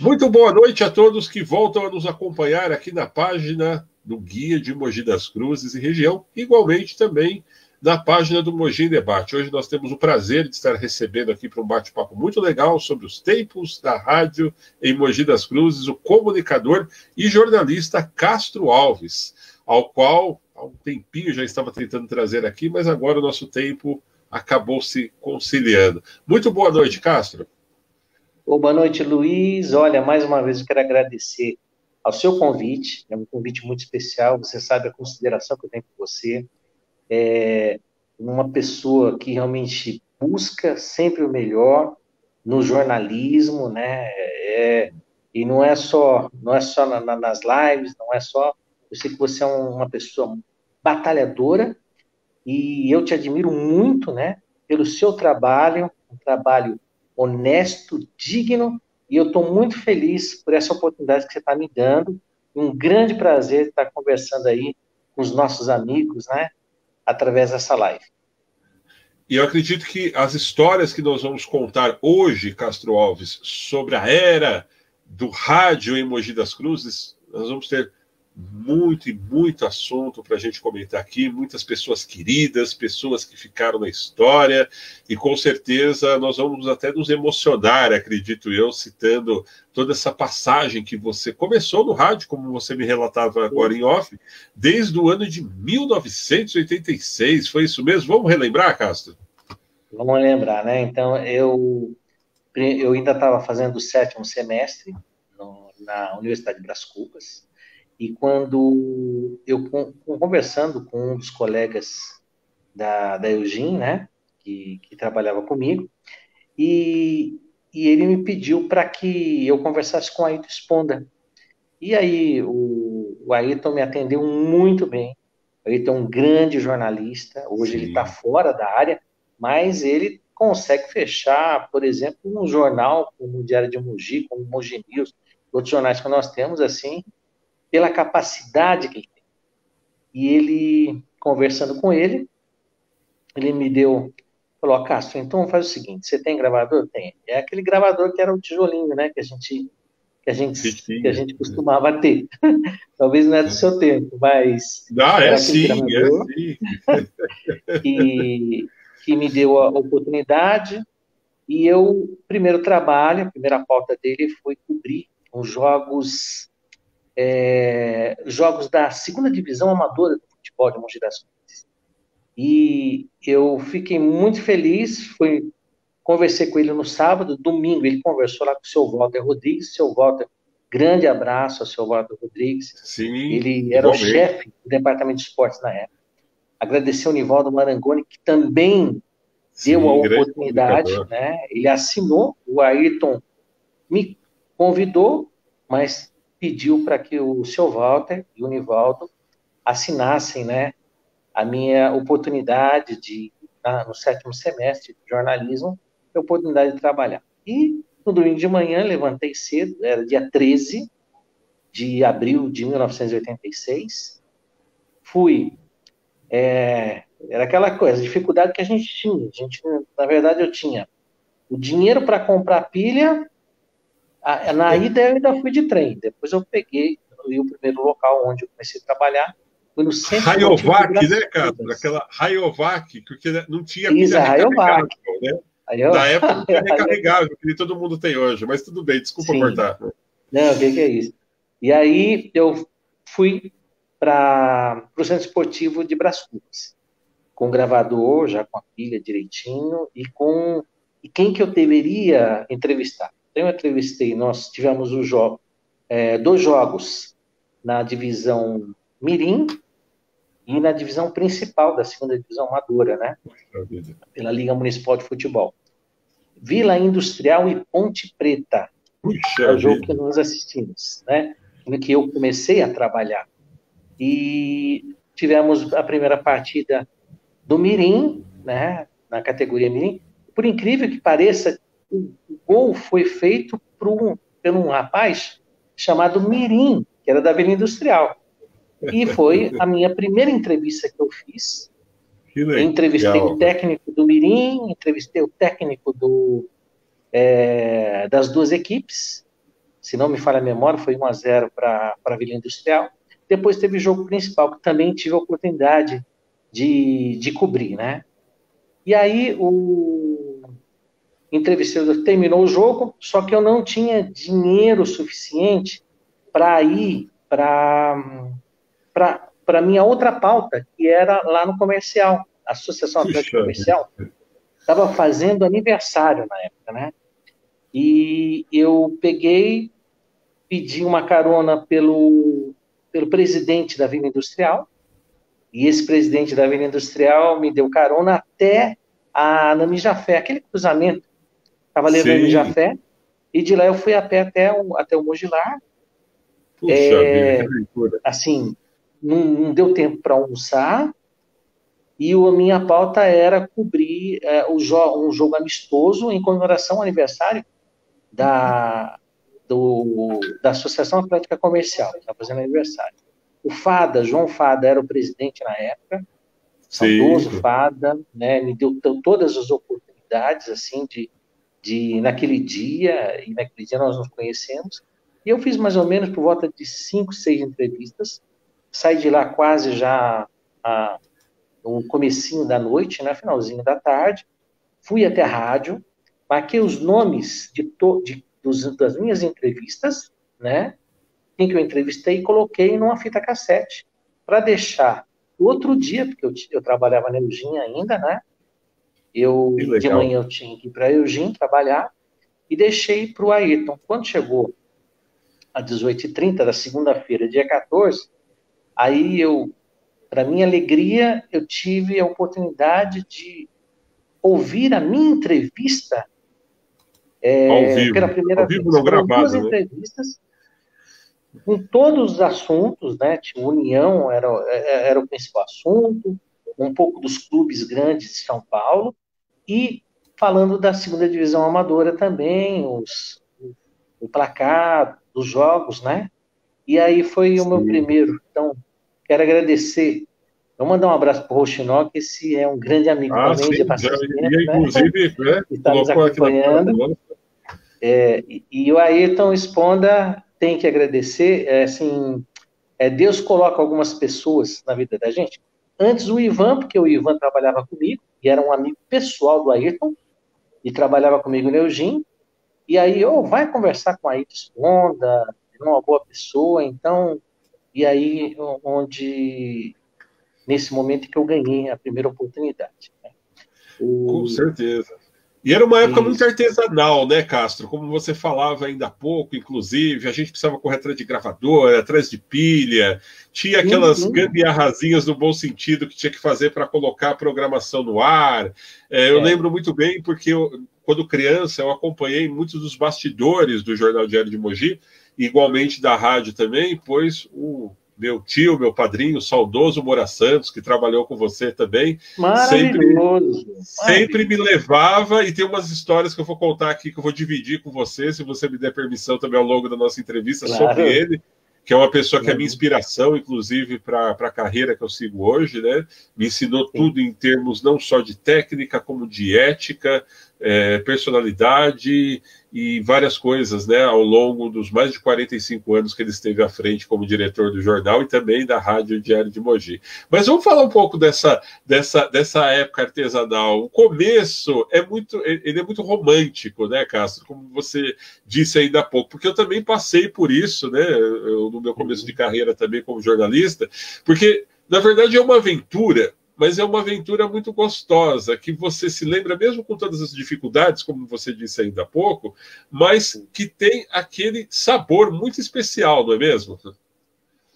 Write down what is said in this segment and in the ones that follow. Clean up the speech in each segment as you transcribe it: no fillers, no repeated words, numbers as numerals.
Muito boa noite a todos que voltam a nos acompanhar aqui na página do Guia de Mogi das Cruzes e região, igualmente também na página do Mogi em Debate. Hoje nós temos o prazer de estar recebendo aqui para um bate-papo muito legal sobre os tempos da rádio em Mogi das Cruzes, o comunicador e jornalista Castro Alves, ao qual há um tempinho já estava tentando trazer aqui, mas agora o nosso tempo acabou se conciliando. Muito boa noite, Castro. Boa noite, Luiz. Olha, mais uma vez eu quero agradecer ao seu convite, é um convite muito especial, você sabe a consideração que eu tenho por você, é uma pessoa que realmente busca sempre o melhor no jornalismo, né? E não é só nas lives, não é só, eu sei que você é uma pessoa batalhadora e eu te admiro muito, né, pelo seu trabalho, um trabalho honesto, digno, e eu estou muito feliz por essa oportunidade que você está me dando. Um grande prazer estar conversando aí com os nossos amigos, né, através dessa live. E eu acredito que as histórias que nós vamos contar hoje, Castro Alves, sobre a era do rádio em Mogi das Cruzes, nós vamos ter muito assunto para a gente comentar aqui, muitas pessoas queridas, pessoas que ficaram na história, e com certeza nós vamos até nos emocionar, acredito eu, citando toda essa passagem que você começou no rádio, como você me relatava agora em off, desde o ano de 1986, foi isso mesmo? Vamos relembrar, Castro? Vamos lembrar, né? Então, eu ainda estava fazendo o 7º semestre na Universidade de Brás Cubas, e quando eu, conversando com um dos colegas da Eugene, né, que trabalhava comigo, e ele me pediu para que eu conversasse com o Ayrton Sponda. E aí o Ayrton me atendeu muito bem. O Ayrton é um grande jornalista, hoje ele está fora da área, mas ele consegue fechar, por exemplo, um jornal como o Diário de Mogi, como o Mogi News, outros jornais que nós temos, assim, pela capacidade que ele tem. E ele, conversando com ele, ele me falou, Castro, então faz o seguinte, você tem gravador? Tem. É aquele gravador que era o tijolinho, né, que a gente costumava ter. Talvez não é do seu tempo, mas era aquele gravador que me deu a oportunidade, e o primeiro trabalho, a primeira pauta dele foi cobrir os jogos da segunda divisão amadora do futebol de Mogi das Cruzes. E eu fiquei muito feliz, conversei com ele no sábado, domingo ele conversou lá com o seu Walter Rodrigues. Seu Walter, grande abraço ao seu Walter Rodrigues. Sim, ele era igualmente o chefe do departamento de esportes na época. Agradecer ao Nivaldo Marangoni, que também deu a oportunidade, né? Ele assinou, o Ayrton me convidou, mas pediu para que o seu Walter e o Nivaldo assinassem, né, a minha oportunidade no 7º semestre de jornalismo, a oportunidade de trabalhar. E no domingo de manhã, levantei cedo, era dia 13 de abril de 1986, fui, era aquela coisa, a dificuldade que a gente tinha. Na verdade, eu tinha o dinheiro para comprar pilha, na ida eu ainda fui de trem, depois eu peguei o primeiro local onde eu comecei a trabalhar, foi no centro Rayovac, né, cara? Aquela Rayovac, porque não tinha pilha recarregável, né? Na época não tinha recarregável, que todo mundo tem hoje, mas tudo bem, desculpa cortar. Não, o que é isso? E aí eu fui para o Centro Esportivo de Brás Cubas, com o gravador, já com a pilha direitinho, e quem que eu deveria entrevistar? Então eu entrevistei, nós tivemos 2 jogos na divisão Mirim e na divisão principal da segunda divisão amadora, né? Pela Liga Municipal de Futebol. Vila Industrial e Ponte Preta. É o jogo que nós assistimos, né? No que eu comecei a trabalhar. E tivemos a primeira partida do Mirim, né? Na categoria Mirim. Por incrível que pareça, o gol foi feito por um rapaz chamado Mirim, que era da Vila Industrial. E foi a minha primeira entrevista que eu fiz. Entrevistei o técnico do Mirim, entrevistei o técnico das 2 equipes, se não me falha a memória, foi 1-0 para a Vila Industrial. Depois teve o jogo principal, que também tive a oportunidade de cobrir, né? E aí o entrevistador terminou o jogo, só que eu não tinha dinheiro suficiente para ir para a minha outra pauta, que era lá no comercial. A Associação Atlética Puxa, Comercial estava fazendo aniversário na época, né? E eu peguei, pedi uma carona pelo presidente da Vila Industrial, e esse presidente da Vila Industrial me deu carona até a na Mijafé, aquele cruzamento. Estava levando em sim, Mijafé, e de lá eu fui a pé até o Mogilar. puxa vida, que aventura. Assim, não deu tempo para almoçar, e a minha pauta era cobrir um jogo amistoso em comemoração ao aniversário da, da Associação Atlética Comercial, que está fazendo aniversário. O Fada, João Fada, era o presidente na época, Sim, saudoso Fada, né, me deu todas as oportunidades, assim, naquele dia, e naquele dia nós nos conhecemos, e eu fiz mais ou menos por volta de 5, 6 entrevistas, saí de lá quase já no comecinho da noite, né, finalzinho da tarde, fui até a rádio, marquei os nomes das minhas entrevistas, né, quem que eu entrevistei, e coloquei numa fita cassete, para deixar o outro dia, porque eu trabalhava na Eugene ainda, né, que de legal. manhã eu tinha que ir para a Eugene trabalhar, e deixei para o Ayrton. Quando chegou às 18h30 da segunda-feira, dia 14, aí para minha alegria, eu tive a oportunidade de ouvir a minha entrevista pela Ao primeira vivo vez. não Foram duas gravado, né? entrevistas com todos os assuntos, né? Tinha União era o principal assunto, um pouco dos clubes grandes de São Paulo, e falando da segunda divisão amadora também, o placar dos jogos, né? E aí foi o meu Sim. primeiro. Então, quero agradecer. Vou mandar um abraço para o Rochinó, que esse é um grande amigo Ah, também de sim, já bastante tempo, ia né? inclusive, né, Está nos colocou aqui na acompanhando. pauta. E o Ayrton Sponda tem que agradecer. Assim, Deus coloca algumas pessoas na vida da gente. Antes o Ivan, porque o Ivan trabalhava comigo, e era um amigo pessoal do Ayrton, e trabalhava comigo no Eugene. E aí, vai conversar com a Ayrton Sponda, é uma boa pessoa, então. E aí, nesse momento que eu ganhei a primeira oportunidade. Né? Com O, certeza. E era uma época muito isso. artesanal, né, Castro? Como você falava ainda há pouco, inclusive, a gente precisava correr atrás de gravador, atrás de pilha, tinha Sim, aquelas sim. gambiarrazinhas no bom sentido que tinha que fazer para colocar a programação no ar. Eu É. lembro muito bem, porque quando criança eu acompanhei muitos dos bastidores do Jornal Diário de Mogi, igualmente da rádio também, pois o meu tio, meu padrinho, o saudoso Moura Santos, que trabalhou com você também, sempre Maravilhoso, sempre me maravilhoso. levava, e tem umas histórias que eu vou contar aqui, que eu vou dividir com você, se você me der permissão também ao longo da nossa entrevista, sobre Claro. ele, que é uma pessoa que é minha Uhum. inspiração, inclusive, para a carreira que eu sigo hoje, né? Me ensinou Sim. tudo em termos não só de técnica, como de ética, personalidade e várias coisas, né, ao longo dos mais de 45 anos que ele esteve à frente como diretor do jornal e também da Rádio Diário de Mogi. Mas vamos falar um pouco dessa época artesanal. O começo ele é muito romântico, né, Castro? Como você disse ainda há pouco, porque eu também passei por isso, né, no meu começo de Uhum. carreira também como jornalista, porque na verdade é uma aventura, mas é uma aventura muito gostosa, que você se lembra, mesmo com todas as dificuldades, como você disse ainda há pouco, mas que tem aquele sabor muito especial, não é mesmo?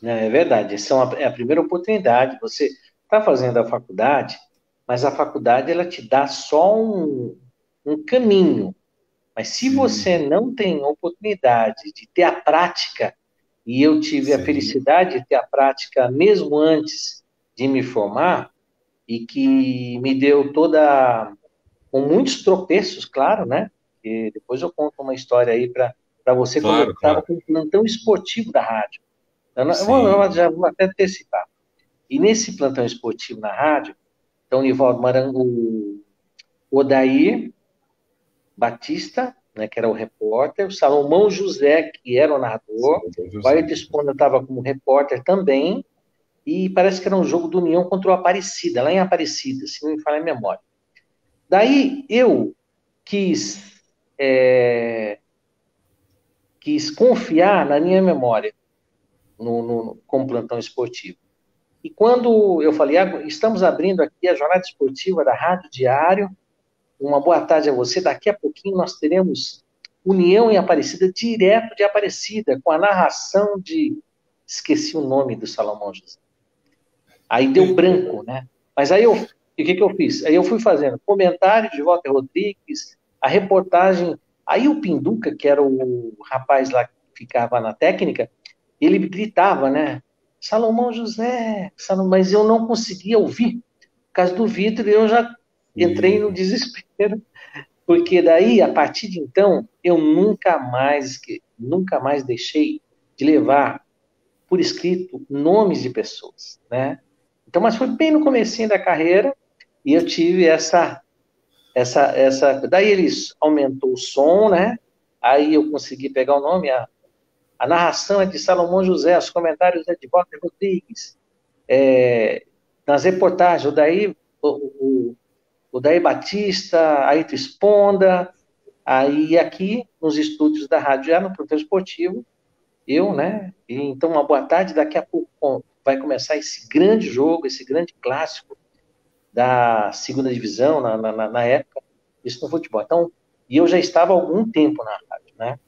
Não, é verdade. Essa é a primeira oportunidade. Você está fazendo a faculdade, mas a faculdade ela te dá só um caminho. Mas se Sim, você não tem oportunidade de ter a prática, e eu tive a sim, felicidade de ter a prática mesmo antes de me formar, e que me deu com muitos tropeços, claro, né? E depois eu conto uma história aí para você, quando eu claro, estava claro. com o plantão esportivo da rádio. Sim, Já vou até antecipar. E nesse plantão esportivo na rádio, então o Nivaldo Marango, o Odair Batista, né, que era o repórter, o Salomão José, que era o narrador, o Ayrton Esponda estava como repórter também, e parece que era um jogo do União contra o Aparecida, lá em Aparecida, se não me falha a memória. Daí eu quis, quis confiar na minha memória como plantão esportivo. E quando eu falei, estamos abrindo aqui a jornada esportiva da Rádio Diário, uma boa tarde a você, daqui a pouquinho nós teremos União em Aparecida, direto de Aparecida, com a narração de... Esqueci o nome do Salomão José. Aí deu branco, né? Mas aí o que eu fiz? Aí eu fui fazendo comentário de Walter Rodrigues, a reportagem. Aí o Pinduca, que era o rapaz lá que ficava na técnica, ele gritava, né? Salomão José, mas eu não conseguia ouvir por causa do vidro, e eu já entrei no desespero, porque daí, a partir de então, eu nunca mais deixei de levar por escrito nomes de pessoas, né? Então, mas foi bem no comecinho da carreira, e eu tive daí eles aumentou o som, né? Aí eu consegui pegar o nome, a narração é de Salomão José, os comentários é de Walter Rodrigues, nas reportagens, o Daí Batista, Ayrton Esponda, aí aqui nos estúdios da Rádio Já, no Plantão Esportivo, eu, né? E, então, uma boa tarde, daqui a pouco vai começar esse grande jogo, esse grande clássico da segunda divisão, na época, isso no futebol. Então, e eu já estava há algum tempo na rádio, né?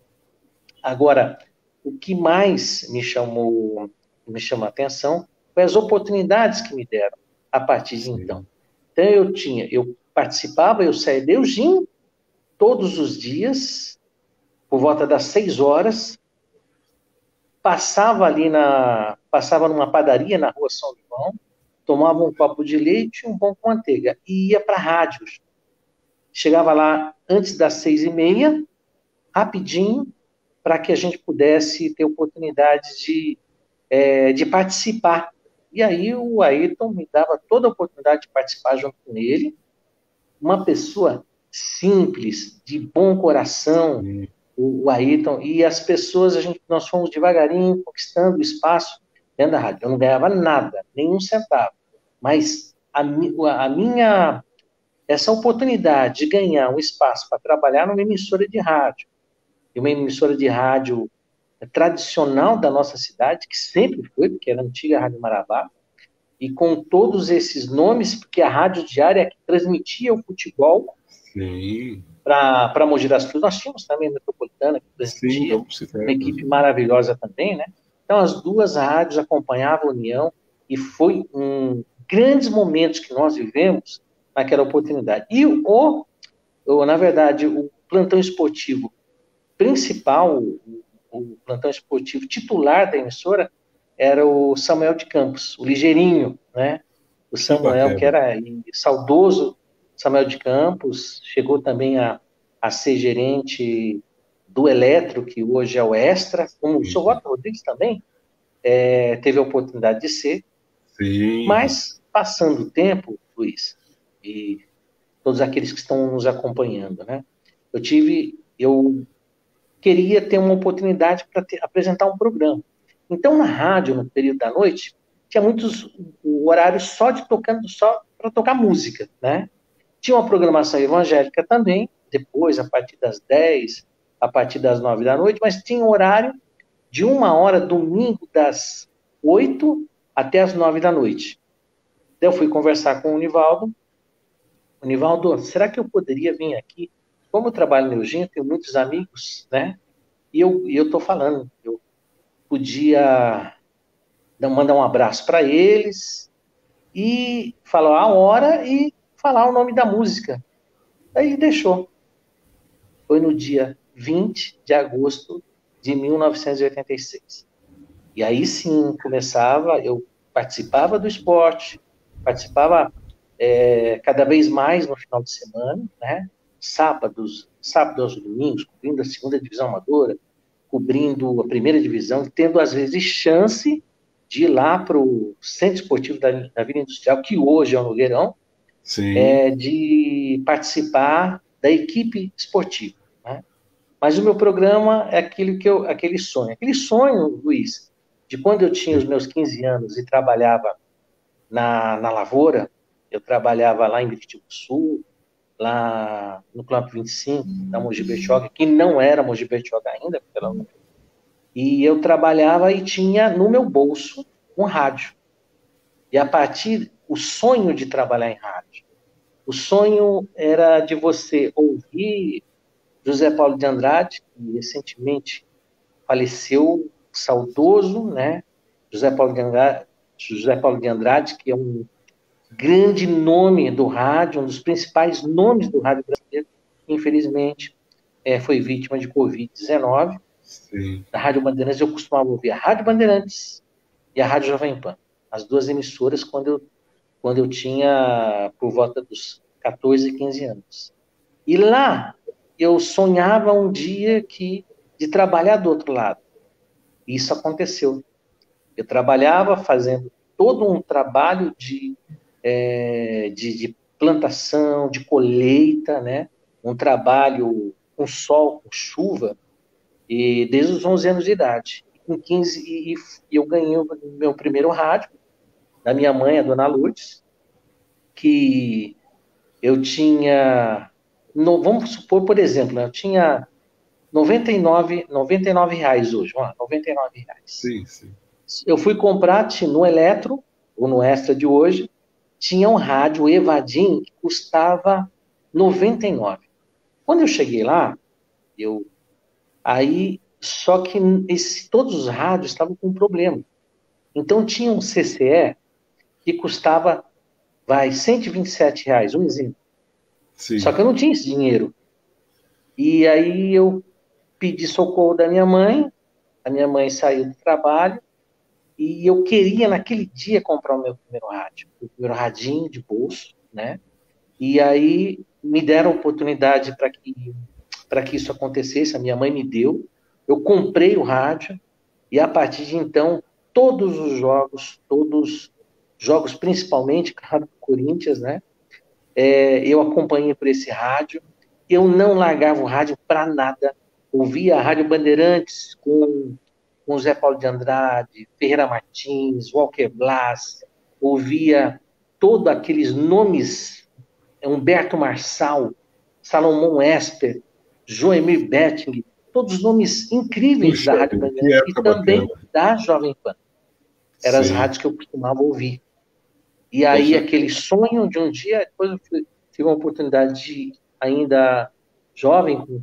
Agora, o que mais me chamou a atenção foi as oportunidades que me deram a partir de então. Então, eu participava, eu saía de Eugênio todos os dias, por volta das 6 horas, passava numa padaria na Rua São João, tomava um copo de leite e um pão com manteiga, e ia para a rádio. Chegava lá antes das 6h30, rapidinho, para que a gente pudesse ter oportunidade de participar. E aí o Ayrton me dava toda a oportunidade de participar junto com ele, uma pessoa simples, de bom coração, o Ayrton, e as pessoas, nós fomos devagarinho conquistando o espaço dentro da rádio. Eu não ganhava nada, nenhum centavo, mas essa oportunidade de ganhar um espaço para trabalhar numa emissora de rádio, e uma emissora de rádio tradicional da nossa cidade, que sempre foi, porque era a antiga Rádio Marabá, e com todos esses nomes, porque a Rádio Diária é que transmitia o futebol para Mogi das Cruzes. Nós tínhamos também a Metropolitana, que transmitia, uma equipe maravilhosa também, né? Então, as duas rádios acompanhavam a União, e foi grandes momentos que nós vivemos naquela oportunidade. E, na verdade, o plantão esportivo principal, o plantão esportivo titular da emissora, era o Samuel de Campos, o Ligeirinho, né? O Samuel, que era saudoso Samuel de Campos, chegou também a ser gerente do Eletro, que hoje é o Extra, como o Sr. Walter Rodrigues também teve a oportunidade de ser. Sim. Mas, passando o tempo, Luiz, e todos aqueles que estão nos acompanhando, né? Eu queria ter uma oportunidade para apresentar um programa. Então, na rádio, no período da noite, tinha muitos horários só para tocar música, né? Tinha uma programação evangélica também, depois, a partir das 10, a partir das 9 da noite, mas tinha um horário de 1 hora, domingo, das 8 até as 9 da noite. Então, eu fui conversar com o Nivaldo. O Nivaldo, será que eu poderia vir aqui? Como eu trabalho no Eugênio, tenho muitos amigos, né? E eu estou falando, eu podia mandar um abraço para eles e falar a hora e falar o nome da música. Aí deixou. Foi no dia 20 de agosto de 1986. E aí sim eu participava do esporte, participava cada vez mais no final de semana, né? Sábados aos domingos, cobrindo a segunda divisão amadora, cobrindo a primeira divisão, tendo às vezes chance de ir lá para o Centro Esportivo da Vila Industrial, que hoje é o Nogueirão, de participar da equipe esportiva, né? Mas o meu programa é aquele sonho, Luiz, de quando eu tinha os meus 15 anos e trabalhava na lavoura. Eu trabalhava lá em Biritiba do Sul, lá no Campo 25, da Mogi Bertioga, que não era Mogi Bertioga ainda, e eu trabalhava e tinha no meu bolso um rádio. E a partir o sonho de trabalhar em rádio, o sonho era de você ouvir José Paulo de Andrade, que recentemente faleceu, saudoso, né? José Paulo de Andrade, que é um grande nome do rádio, um dos principais nomes do rádio brasileiro, que infelizmente foi vítima de Covid-19. Da Rádio Bandeirantes, eu costumava ouvir a Rádio Bandeirantes e a Rádio Jovem Pan, as duas emissoras, quando eu tinha por volta dos 14, 15 anos. E lá eu sonhava um dia de trabalhar do outro lado. E isso aconteceu. Eu trabalhava fazendo todo um trabalho de plantação, de colheita, né? Um trabalho com sol, com chuva, e desde os 11 anos de idade. Com 15, e eu ganhei o meu primeiro rádio, da minha mãe, a dona Lourdes, que eu tinha, vamos supor, por exemplo, né, eu tinha 99 reais hoje, R$ 99. Sim, sim. Eu fui comprar no Eletro, ou no Extra de hoje, tinha um rádio Evadim que custava 99. Quando eu cheguei lá, só que todos os rádios estavam com um problema. Então tinha um CCE que custava, R$ 127, um exemplo. Sim. Só que eu não tinha esse dinheiro. E aí eu pedi socorro da minha mãe, a minha mãe saiu do trabalho, e eu queria, naquele dia, comprar o meu primeiro rádio, o primeiro radinho de bolso, né? E aí me deram oportunidade para que isso acontecesse, a minha mãe me deu, eu comprei o rádio, e a partir de então, todos os jogos principalmente, claro, do Corinthians, né? Eu acompanhei por esse rádio, eu não largava o rádio para nada, ouvia a Rádio Bandeirantes com Zé Paulo de Andrade, Ferreira Martins, Walker Blas, ouvia todos aqueles nomes, Humberto Marçal, Salomão Esper, Joemir Betting, todos os nomes incríveis da Rádio Bandeirantes e também da Jovem Pan. Eram as rádios que eu costumava ouvir. E aí, aquele sonho de um dia, depois eu tive uma oportunidade de, ainda jovem, com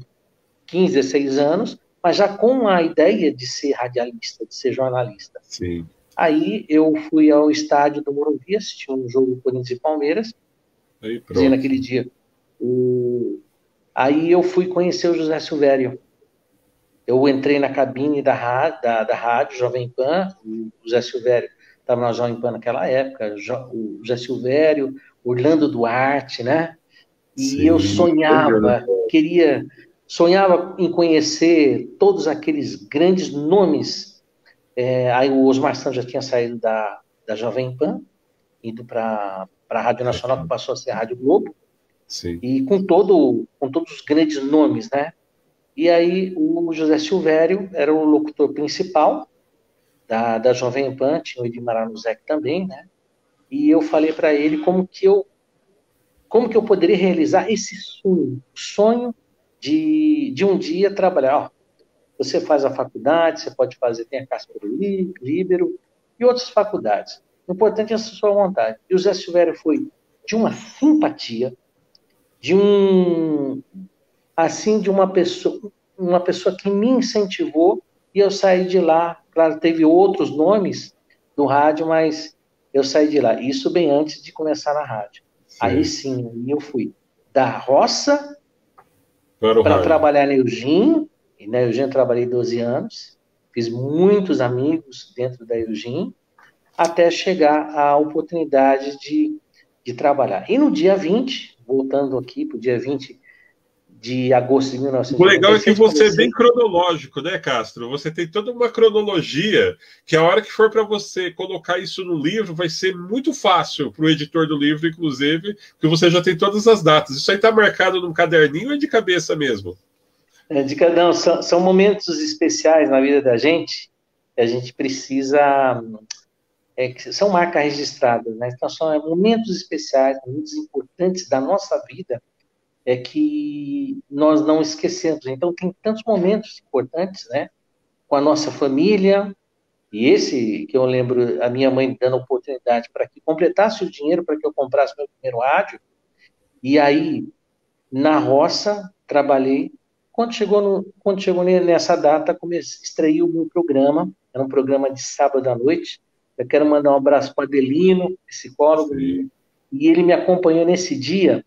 15, 16 anos, mas já com a ideia de ser radialista, de ser jornalista. Sim. Aí eu fui ao estádio do Morumbi, assisti um jogo Corinthians e Palmeiras, naquele dia. Aí eu fui conhecer o José Silvério. Eu entrei na cabine da rádio Jovem Pan, o José Silvério estava na Jovem Pan naquela época, o José Silvério, Orlando Duarte, né? E sim, eu sonhava em conhecer todos aqueles grandes nomes. Aí o Osmar Santos já tinha saído da Jovem Pan, indo para a Rádio Nacional, que passou a ser a Rádio Globo. Sim. E com todos os grandes nomes, né? E aí o José Silvério era o locutor principal da Jovem Pan, tinha o Edmar Aranuzek também, né? E eu falei para ele como que eu poderia realizar esse sonho de um dia trabalhar. Você faz a faculdade, você pode fazer, tem a Cássio Líbero e outras faculdades. O importante é a sua vontade. E o José Silvério foi de uma simpatia, de uma pessoa que me incentivou, e eu saí de lá. Claro, teve outros nomes do rádio, mas eu saí de lá. Isso bem antes de começar na rádio. Sim. Aí sim, eu fui da roça para trabalhar na Eugene. E na Eugene trabalhei 12 anos. Fiz muitos amigos dentro da Eugene, até chegar à oportunidade de trabalhar. E no dia 20, voltando aqui para o dia 20 de agosto de 1996. O legal é que você é bem cronológico, né, Castro? Você tem toda uma cronologia que a hora que for para você colocar isso no livro vai ser muito fácil para o editor do livro, inclusive, porque você já tem todas as datas. Isso aí está marcado num caderninho ou é de cabeça mesmo? De cada um, são momentos especiais na vida da gente que a gente precisa, que são marcas registradas, né? Então, são momentos especiais, momentos importantes da nossa vida que nós não esquecemos. Então, tem tantos momentos importantes, né? Com a nossa família, e esse que eu lembro, a minha mãe dando oportunidade para que completasse o dinheiro para que eu comprasse meu primeiro rádio, e aí, na roça, trabalhei. Quando chegou nessa data, extraí o meu programa, era um programa de sábado à noite. Eu quero mandar um abraço para o Adelino, psicólogo, Sim. e ele me acompanhou nesse dia,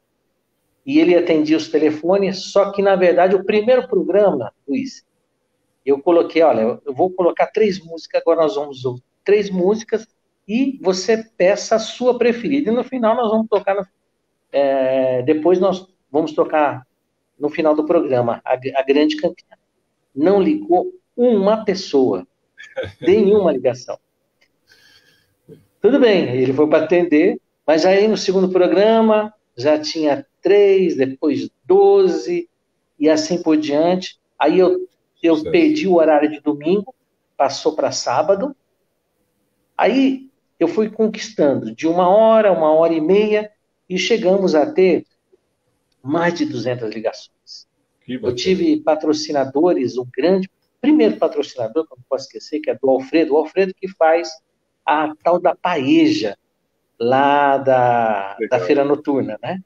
e ele atendia os telefones, só que, na verdade, o primeiro programa, Luiz, eu coloquei, olha, eu vou colocar 3 músicas, agora nós vamos ouvir 3 músicas, e você peça a sua preferida. E no final nós vamos tocar, depois nós vamos tocar no final do programa, a grande campeã. Não ligou uma pessoa, nenhuma ligação. Tudo bem, ele foi para atender, mas aí no segundo programa já tinha 3, depois 12, e assim por diante. Aí eu perdi o horário de domingo, passou para sábado. Aí eu fui conquistando de 1 hora e meia, e chegamos a ter mais de 200 ligações. Eu tive patrocinadores, o primeiro patrocinador, que eu não posso esquecer, que é do Alfredo. O Alfredo que faz a tal da paeja, lá da feira noturna, né?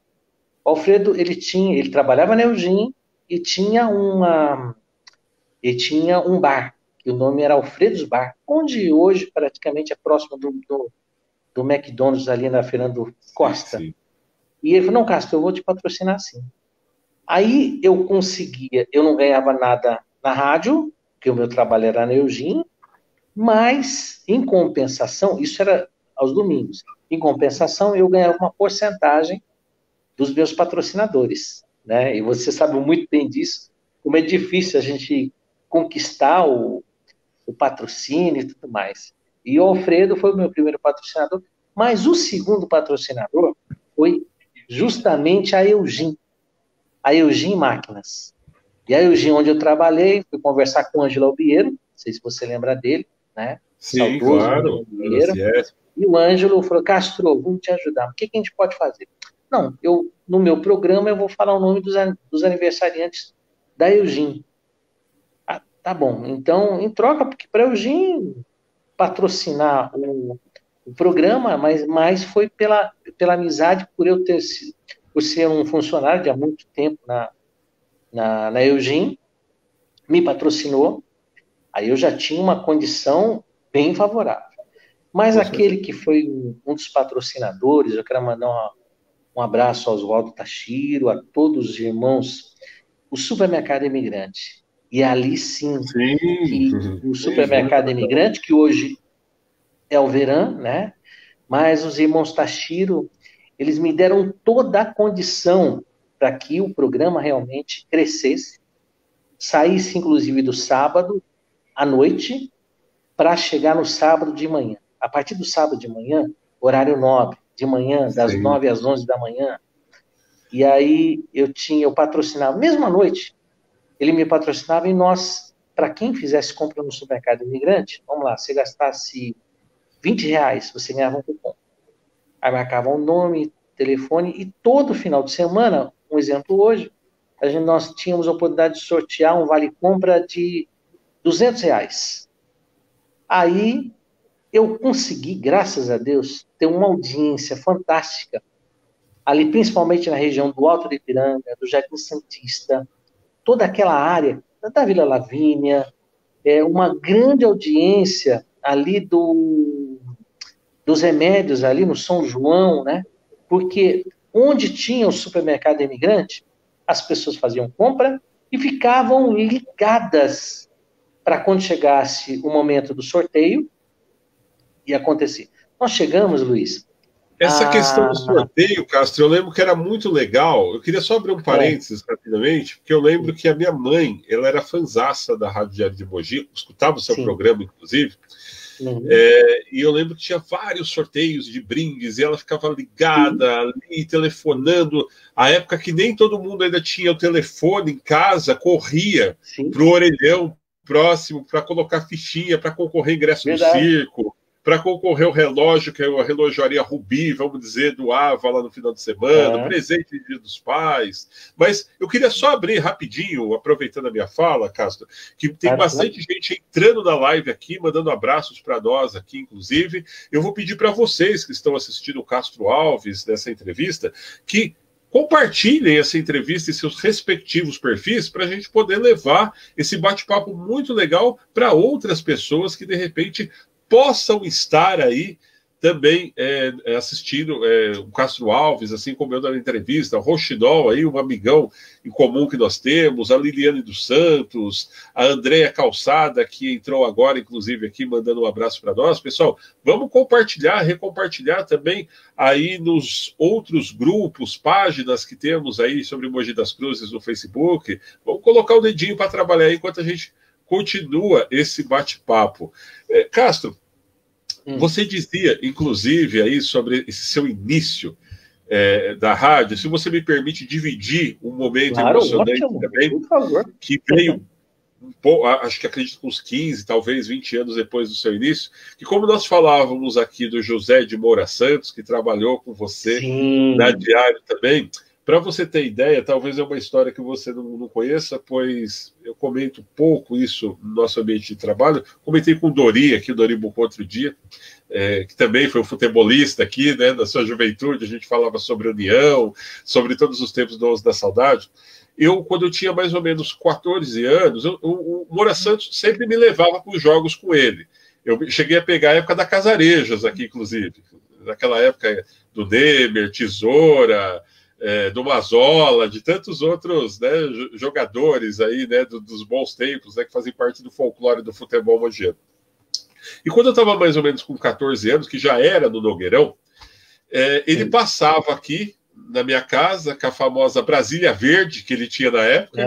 O Alfredo, ele trabalhava na Eugene e tinha um bar, que o nome era Alfredo's Bar, onde hoje praticamente é próximo do McDonald's, ali na Fernando Costa. Sim. E ele falou, não, Castro, eu vou te patrocinar sim. Aí eu não ganhava nada na rádio, porque o meu trabalho era na Eugene, mas, em compensação, isso era aos domingos, em compensação, eu ganhava uma porcentagem dos meus patrocinadores, né? E você sabe muito bem disso, como é difícil a gente conquistar o patrocínio e tudo mais. E o Alfredo foi o meu primeiro patrocinador, mas o segundo patrocinador foi justamente a Eugene Máquinas. E a Eugene, onde eu trabalhei, fui conversar com o Ângelo Albieiro, não sei se você lembra dele, né? Sim, claro. E o Ângelo falou, Castro, vamos te ajudar. O que a gente pode fazer? Não, no meu programa eu vou falar o nome dos aniversariantes da Eugene. Ah, tá bom. Então, em troca, porque para a Eugene patrocinar o programa, mas foi pela amizade, por ser um funcionário de há muito tempo na Eugene, me patrocinou. Aí eu já tinha uma condição bem favorável. Mas aquele que foi um dos patrocinadores, eu quero mandar um abraço ao Oswaldo Tachiro, a todos os irmãos, o Supermercado Imigrante. E ali sim, o Supermercado Imigrante, que hoje é o Verã, né? Mas os irmãos Tachiro, eles me deram toda a condição para que o programa realmente crescesse, saísse inclusive do sábado à noite, para chegar no sábado de manhã. A partir do sábado de manhã, horário nobre, de manhã, das 9 às 11 da manhã. E aí eu patrocinava, mesmo à noite, ele me patrocinava e nós, para quem fizesse compra no Supermercado Imigrante, vamos lá, se gastasse R$20, você ganhava um cupom. Aí marcava um nome, telefone, e todo final de semana, um exemplo hoje, nós tínhamos a oportunidade de sortear um vale-compra de R$200. Aí eu consegui, graças a Deus, ter uma audiência fantástica, ali principalmente na região do Alto de Ipiranga, do Jardim Santista, toda aquela área da Vila Lavínia, uma grande audiência ali dos remédios, ali no São João, né? Porque onde tinha o Supermercado Imigrante, as pessoas faziam compra e ficavam ligadas para quando chegasse o momento do sorteio, e acontecer. Nós chegamos, Luiz. Essa questão do sorteio, Castro, eu lembro que era muito legal. Eu queria só abrir um parênteses rapidamente, porque eu lembro que a minha mãe, ela era fanzaça da Rádio Diário de Mogi, escutava o seu programa, inclusive, Uhum. E eu lembro que tinha vários sorteios de brindes, e ela ficava ligada ali, telefonando. A época que nem todo mundo ainda tinha o telefone em casa, corria Sim, para o orelhão próximo para colocar fichinha, para concorrer ingresso do verdade. circo, para concorrer o relógio, que é a relojaria Rubi, vamos dizer, doava lá no final de semana, Aham, presente de Dia dos Pais. Mas eu queria só abrir rapidinho, aproveitando a minha fala, Castro, que tem claro, claro. bastante gente entrando na live aqui, mandando abraços para nós aqui, inclusive. Eu vou pedir para vocês que estão assistindo o Castro Alves nessa entrevista, que compartilhem essa entrevista em seus respectivos perfis para a gente poder levar esse bate-papo muito legal para outras pessoas que, de repente, possam estar aí também assistindo o Castro Alves, assim como eu na entrevista, o Roxinol, aí, um amigão em comum que nós temos, a Liliane dos Santos, a Andréia Calçada, que entrou agora, inclusive, aqui, mandando um abraço para nós. Pessoal, vamos compartilhar, recompartilhar também aí nos outros grupos, páginas que temos aí sobre Mogi das Cruzes no Facebook. Vamos colocar o dedinho para trabalhar aí enquanto a gente continua esse bate-papo. Castro, você dizia, inclusive, aí sobre esse seu início da rádio, se você me permite dividir um momento Claro, emocionante ótimo, também, por favor. que veio um pouco, acho que acredito uns 15, talvez 20 anos depois do seu início, que como nós falávamos aqui do José de Moura Santos, que trabalhou com você na Sim. Diário também, para você ter ideia, talvez é uma história que você não conheça, pois eu comento pouco isso no nosso ambiente de trabalho. Comentei com o Dori aqui, o Dori Bucco outro dia, que também foi um futebolista aqui, né, na sua juventude. A gente falava sobre União, sobre todos os tempos do 11 da Saudade. Quando eu tinha mais ou menos 14 anos, o Moura Santos sempre me levava para os jogos com ele. Eu cheguei a pegar a época da Casarejas aqui, inclusive. Naquela época do Nemer, Tesoura, do Mazola, de tantos outros, né, jogadores aí, né, dos bons tempos, né, que fazem parte do folclore do futebol mogiano. E quando eu estava mais ou menos com 14 anos, que já era no Nogueirão, ele passava aqui na minha casa com a famosa Brasília Verde que ele tinha na época,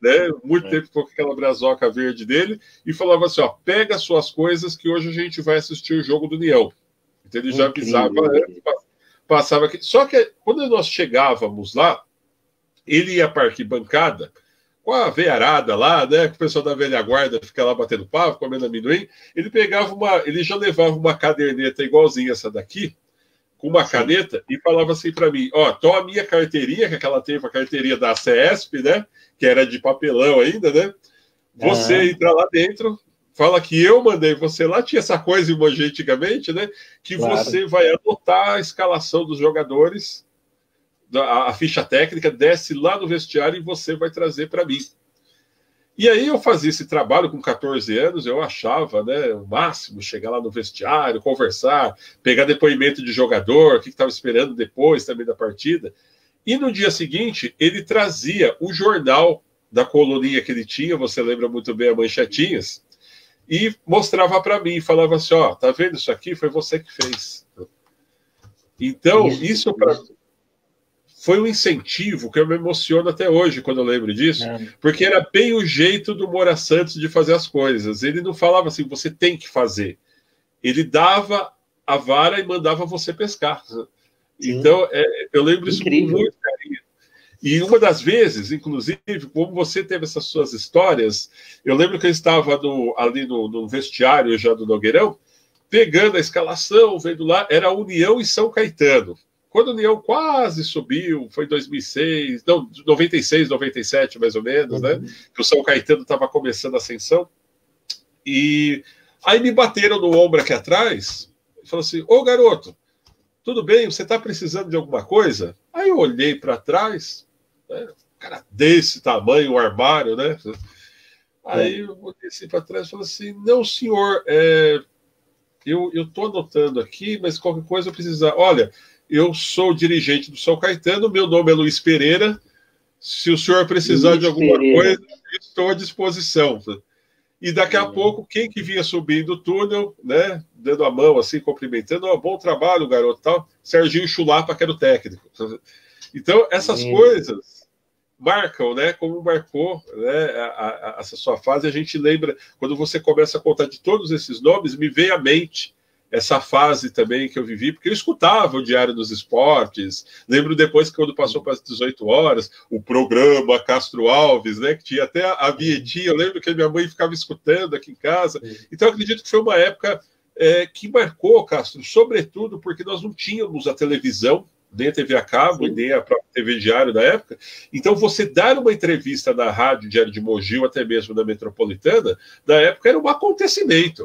né, muito tempo com aquela brazoca verde dele, e falava assim, ó, pega suas coisas que hoje a gente vai assistir o jogo do União. Então ele já avisava antes, passava aqui. Só que quando nós chegávamos lá, ele ia para a arquibancada com a veiarada lá, né? Com o pessoal da velha guarda fica lá batendo papo, comendo amendoim. Ele já levava uma caderneta igualzinha essa daqui, com uma caneta, e falava assim para mim: ó, toma a minha carteirinha, que ela teve a carteirinha da CESP, né? Que era de papelão ainda, né? Você entra lá dentro, fala que eu mandei você lá, tinha essa coisa em Mogi antigamente, né? Que você vai anotar a escalação dos jogadores, a ficha técnica, desce lá no vestiário e você vai trazer para mim. E aí eu fazia esse trabalho com 14 anos, eu achava, né, o máximo, chegar lá no vestiário, conversar, pegar depoimento de jogador, o que estava esperando depois também da partida. E no dia seguinte, ele trazia o jornal da coluninha que ele tinha, você lembra muito bem a Manchetinhas, e mostrava para mim, falava assim, ó, tá vendo isso aqui? Foi você que fez. Então, isso foi um incentivo que eu me emociono até hoje quando eu lembro disso, porque era bem o jeito do Moura Santos de fazer as coisas. Ele não falava assim, você tem que fazer. Ele dava a vara e mandava você pescar. Sim. Então, eu lembro isso com muito carinho. E uma das vezes, inclusive, como você teve essas suas histórias, eu lembro que eu estava ali no vestiário já do Nogueirão, pegando a escalação, vendo lá, era União e São Caetano. Quando a União quase subiu, foi 2006, não, 96, 97 mais ou menos, né? Que o São Caetano estava começando a ascensão. E aí me bateram no ombro aqui atrás e falaram assim, ô garoto, tudo bem, você está precisando de alguma coisa? Aí eu olhei para trás, né, cara desse tamanho, o armário, né? Aí eu olhei assim para trás e falei assim, não senhor, eu estou anotando aqui, mas qualquer coisa eu precisar. Olha, eu sou dirigente do São Caetano, meu nome é Luiz Pereira, se o senhor precisar de alguma coisa, estou à disposição. E daqui a pouco, quem que vinha subindo o túnel, né, dando a mão assim, cumprimentando, oh, bom trabalho, garoto, tal, Serginho Chulapa, que era o técnico. Então, essas coisas marcam, né? Como marcou, né, essa sua fase. A gente lembra, quando você começa a contar de todos esses nomes, me veio à mente essa fase também que eu vivi, porque eu escutava o Diário dos Esportes. Lembro depois que, quando passou para as 18 horas, o programa Castro Alves, né, que tinha até a vinhetinha. Eu lembro que a minha mãe ficava escutando aqui em casa. Então, eu acredito que foi uma época que marcou, Castro, sobretudo porque nós não tínhamos a televisão, nem a TV a cabo, nem a própria TV Diário da época. Então, você dar uma entrevista na rádio Diário de Mogi, ou até mesmo na Metropolitana, na época era um acontecimento.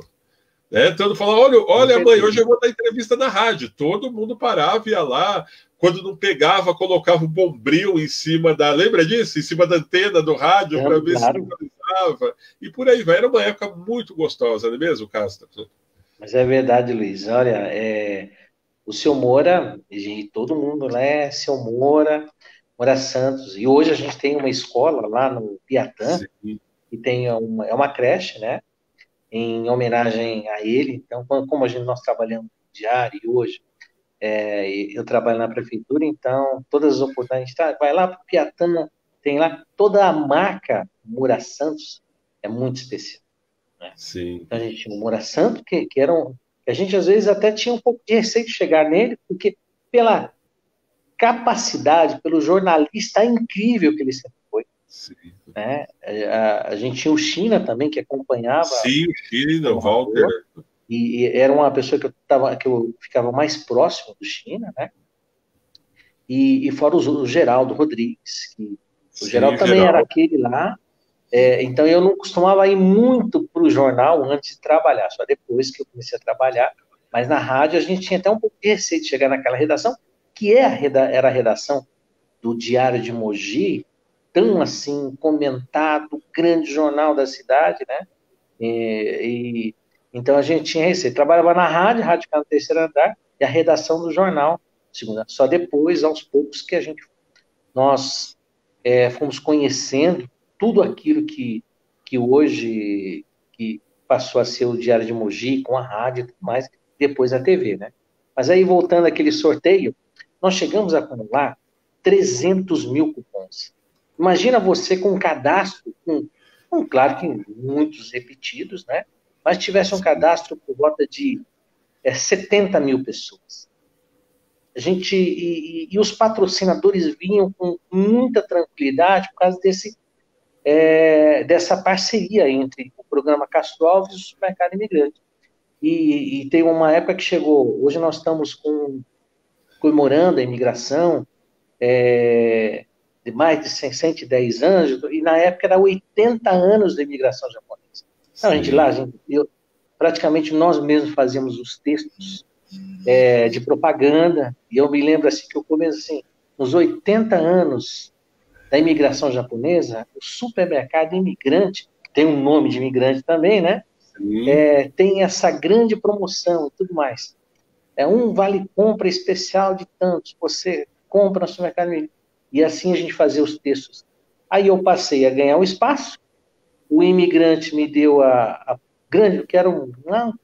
Né? Todo mundo fala, olha mãe, hoje eu vou dar entrevista na rádio. Todo mundo parava, ia lá. Quando não pegava, colocava o bombril em cima da... Lembra disso? Em cima da antena do rádio, para ver se localizava. E por aí vai. Era uma época muito gostosa, não é mesmo, Castro? Mas é verdade, Luiz. Olha, o seu Moura, e todo mundo, né? Seu Moura, Moura Santos. E hoje a gente tem uma escola lá no Piatã, que tem uma creche, né? Em homenagem a ele. Então, como nós trabalhamos no diário e hoje eu trabalho na prefeitura, então todas as oportunidades, vai lá para o Piatã, tem lá toda a marca Moura Santos, é muito especial. Né? Sim. Então a gente tinha o Moura Santos, que era a gente às vezes até tinha um pouco de receio de chegar nele, porque pela capacidade, pelo jornalista incrível que ele sempre foi. Sim. Né? A gente tinha o China também, que acompanhava. Sim, o China, o Walter. E era uma pessoa que eu ficava mais próximo do China, né? E fora o Geraldo Rodrigues, que o Geraldo também era aquele lá. Então eu não costumava ir muito para o jornal antes de trabalhar, só depois que eu comecei a trabalhar. Mas na rádio a gente tinha até um pouco de receio de chegar naquela redação, que era a redação do Diário de Mogi, tão assim comentado, grande jornal da cidade, né? Então a gente tinha receio. Trabalhava na rádio ficava no terceiro andar, e a redação do jornal, segunda. Só depois, aos poucos, que nós fomos conhecendo tudo aquilo que hoje que passou a ser o Diário de Mogi, com a rádio e tudo mais, depois a TV, né? Mas aí, voltando àquele sorteio, nós chegamos a acumular 300 mil cupons. Imagina você com um cadastro, claro que muitos repetidos, né? Mas tivesse um cadastro por volta de 70 mil pessoas. E os patrocinadores vinham com muita tranquilidade por causa dessa parceria entre o programa Castro Alves e o Supermercado Imigrante. E tem uma época que chegou, hoje nós estamos comemorando a imigração de mais de 110 anos, e na época era 80 anos da imigração japonesa. Então, praticamente nós mesmos fazíamos os textos de propaganda, e eu me lembro assim que eu começo assim, nos 80 anos da imigração japonesa, o Supermercado Imigrante, tem um nome de imigrante também, né? Tem essa grande promoção e tudo mais. Um vale-compra especial de tantos, você compra no Supermercado Imigrante. E assim a gente fazia os textos. Aí eu passei a ganhar o espaço, o imigrante me deu quero um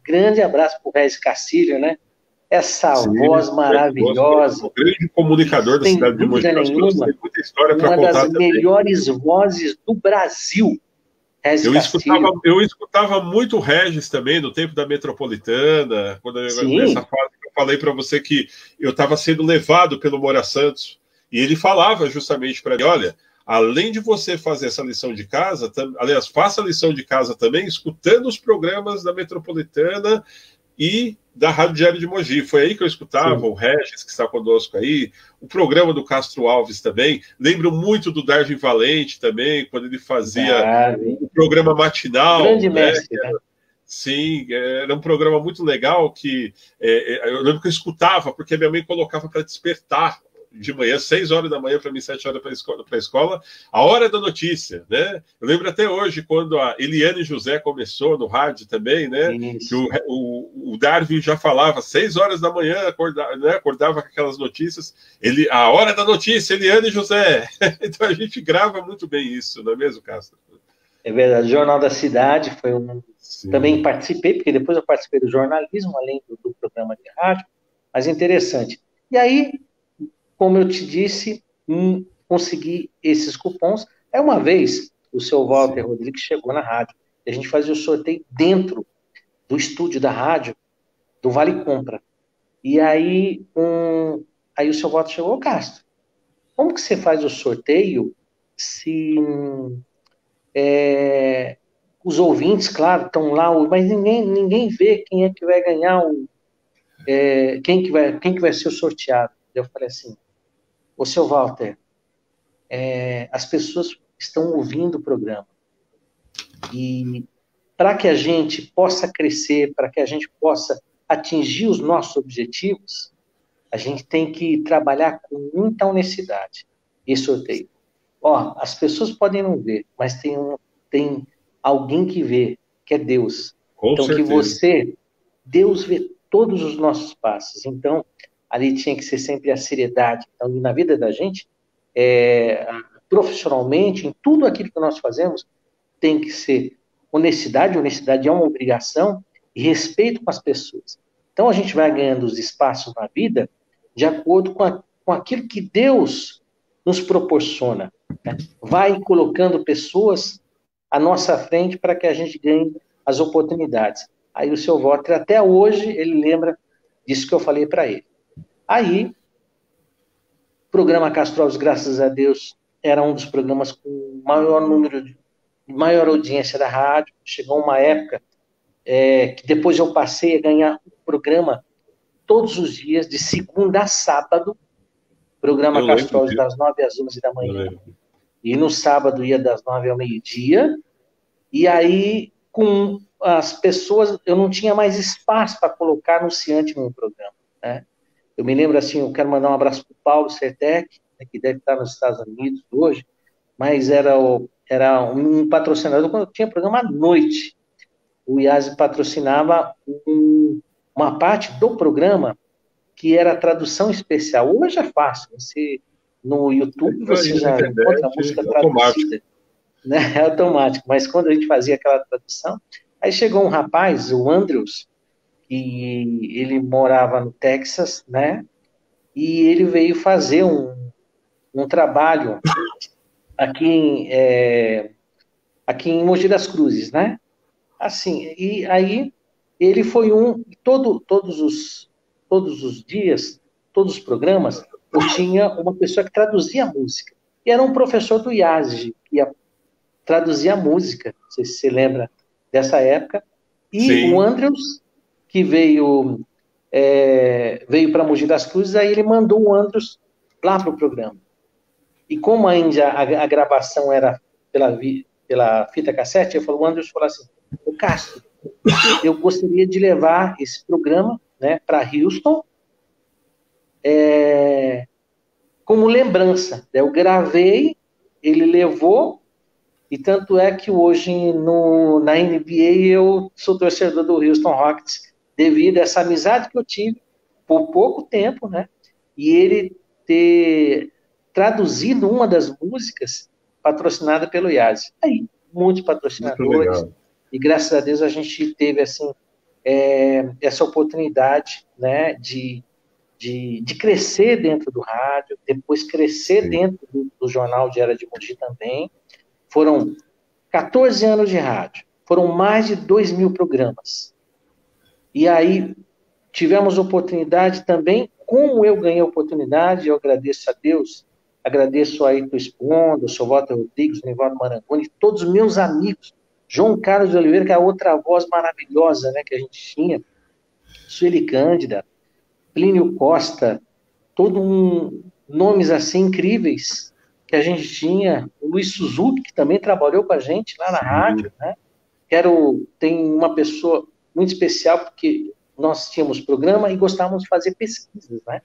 grande abraço para o Regis Cacilho, né? Essa voz maravilhosa. O grande comunicador da cidade de Mogi das Cruzes, tem muita história para contar. Uma das melhores vozes do Brasil. Eu escutava muito o Regis também, no tempo da Metropolitana, nessa fase que eu falei para você que eu estava sendo levado pelo Moura Santos, e ele falava justamente para mim, olha, além de você fazer essa lição de casa, aliás, faça a lição de casa também, escutando os programas da Metropolitana e da Rádio Diário de Mogi. Foi aí que eu escutava o Regis, que está conosco aí, o programa do Castro Alves também. Lembro muito do Darwin Valente também, quando ele fazia o programa matinal. Grande mestre, né? Sim, era um programa muito legal que eu lembro que eu escutava, porque minha mãe colocava para despertar de manhã, 6 horas da manhã, para mim, 7 horas para a escola, a hora da notícia, né? Eu lembro até hoje, quando a Eliane José começou no rádio também, né? Isso. Que o Darwin já falava, 6 horas da manhã, acordava com aquelas notícias, a hora da notícia, Eliane José. Então a gente grava muito bem isso, não é mesmo, Castro? É verdade, o Jornal da Cidade foi também participei, porque depois eu participei do jornalismo, além do programa de rádio, mas interessante. E aí, como eu te disse, conseguir esses cupons. Aí uma vez, o seu Walter Rodrigues chegou na rádio, e a gente fazia o sorteio dentro do estúdio da rádio, do Vale Compra. E aí, aí o seu Walter chegou: Castro, como que você faz o sorteio se os ouvintes, claro, estão lá, mas ninguém vê quem é que vai ganhar, quem que vai ser o sorteado? Eu falei assim: ô seu Walter, as pessoas estão ouvindo o programa. E para que a gente possa crescer, para que a gente possa atingir os nossos objetivos, a gente tem que trabalhar com muita honestidade esse sorteio. Ó, as pessoas podem não ver, mas tem alguém que vê, que é Deus. Com então, certeza. Deus vê todos os nossos passos. Então, ali tinha que ser sempre a seriedade. Então, na vida da gente, profissionalmente, em tudo aquilo que nós fazemos, tem que ser honestidade. Honestidade é uma obrigação, e respeito com as pessoas. Então, a gente vai ganhando os espaços na vida de acordo com aquilo que Deus nos proporciona. Né? Vai colocando pessoas à nossa frente para que a gente ganhe as oportunidades. Aí o seu Walter, até hoje, ele lembra disso que eu falei para ele. Aí, o programa Castro Alves, graças a Deus, era um dos programas com maior audiência da rádio. Chegou uma época que depois eu passei a ganhar um programa todos os dias, de segunda a sábado, programa Castro Alves das 9 às 11 da manhã. E no sábado ia das 9 ao meio-dia. E aí, com as pessoas, eu não tinha mais espaço para colocar anunciante no programa. Né? Eu me lembro assim, eu quero mandar um abraço para o Paulo Sertec, que deve estar nos Estados Unidos hoje, mas era um patrocinador quando eu tinha programa à noite. O IASE patrocinava uma parte do programa que era tradução especial. Hoje é fácil, no YouTube você já encontra a música traduzida. Né? É automático, mas quando a gente fazia aquela tradução, aí chegou um rapaz, o Andrews, e ele morava no Texas, né? E ele veio fazer um trabalho aqui em Mogi das Cruzes, né? Assim, e aí ele foi todos os dias, todos os programas, eu tinha uma pessoa que traduzia a música. E era um professor do IASG, que ia traduzir a música, não sei se você lembra dessa época. E sim, o Andrews, que veio para Mogi das Cruzes, aí ele mandou o Andrews lá para o programa. E como ainda a gravação era pela fita cassete, o Andrews falou assim: ô Castro, eu gostaria de levar esse programa, né, para Houston como lembrança. Eu gravei, ele levou, e tanto é que hoje na NBA eu sou torcedor do Houston Rockets devido a essa amizade que eu tive por pouco tempo, né? E ele ter traduzido uma das músicas patrocinada pelo IASE. Aí, muitos patrocinadores, e graças a Deus a gente teve assim essa oportunidade, né, de crescer dentro do rádio, depois crescer dentro do Jornal Diário de Mogi também. Foram 14 anos de rádio, foram mais de 2.000 programas. E aí tivemos oportunidade também, como eu ganhei a oportunidade, eu agradeço a Deus, agradeço a Ito Espondo, o seu Walter Rodrigues, o Nivaldo Marangoni, todos os meus amigos, João Carlos de Oliveira, que é a outra voz maravilhosa, né, que a gente tinha, Sueli Cândida, Plínio Costa, nomes assim incríveis que a gente tinha, o Luiz Suzuki, que também trabalhou com a gente lá na rádio, né? Tem uma pessoa muito especial, porque nós tínhamos programa e gostávamos de fazer pesquisas, né?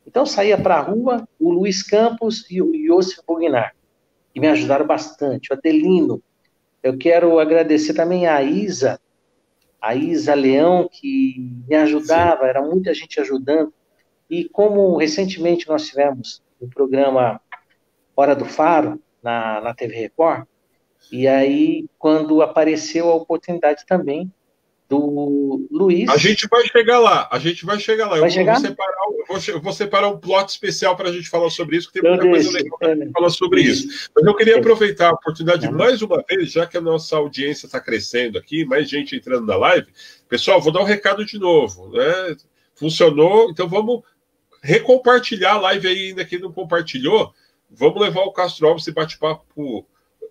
Então saía para a rua o Luiz Campos e o Iosif Bognar, que me ajudaram bastante, o Adelino. Eu quero agradecer também a Isa Leão, que me ajudava, era muita gente ajudando. E como recentemente nós tivemos o programa Hora do Faro, na TV Record, e aí quando apareceu a oportunidade também do Luiz... A gente vai chegar lá, Vai chegar? Eu eu vou separar um plot especial para a gente falar sobre isso, que tem muita coisa legal para gente falar sobre isso. Mas eu queria aproveitar a oportunidade mais uma vez, já que a nossa audiência está crescendo aqui, mais gente entrando na live. Pessoal, vou dar um recado de novo, né? Funcionou, então vamos recompartilhar a live aí, ainda quem não compartilhou. Vamos levar o Castro Alves e bate-papo com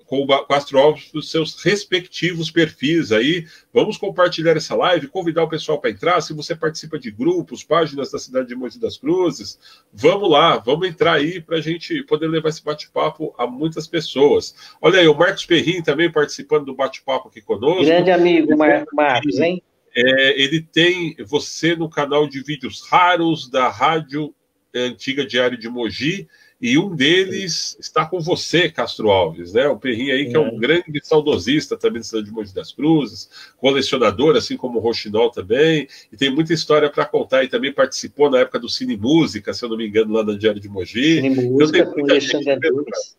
o Castro Alves dos seus respectivos perfis aí. Vamos compartilhar essa live, convidar o pessoal para entrar. Se você participa de grupos, páginas da cidade de Mogi das Cruzes, vamos lá, vamos entrar aí para a gente poder levar esse bate-papo a muitas pessoas. Olha aí, o Marcos Perrin também participando do bate-papo aqui conosco. Grande amigo, Marcos, hein? Ele tem você no canal de vídeos raros da Rádio Antiga Diário de Mogi, e um deles está com você, Castro Alves, né? O Perrin aí, que é um grande saudosista também da cidade de Mogi das Cruzes, colecionador, assim como o Rochinol também, e tem muita história para contar, e também participou na época do Cine Música, se eu não me engano, lá na Diário de Mogi. Cine Música com Alexandre Antunes.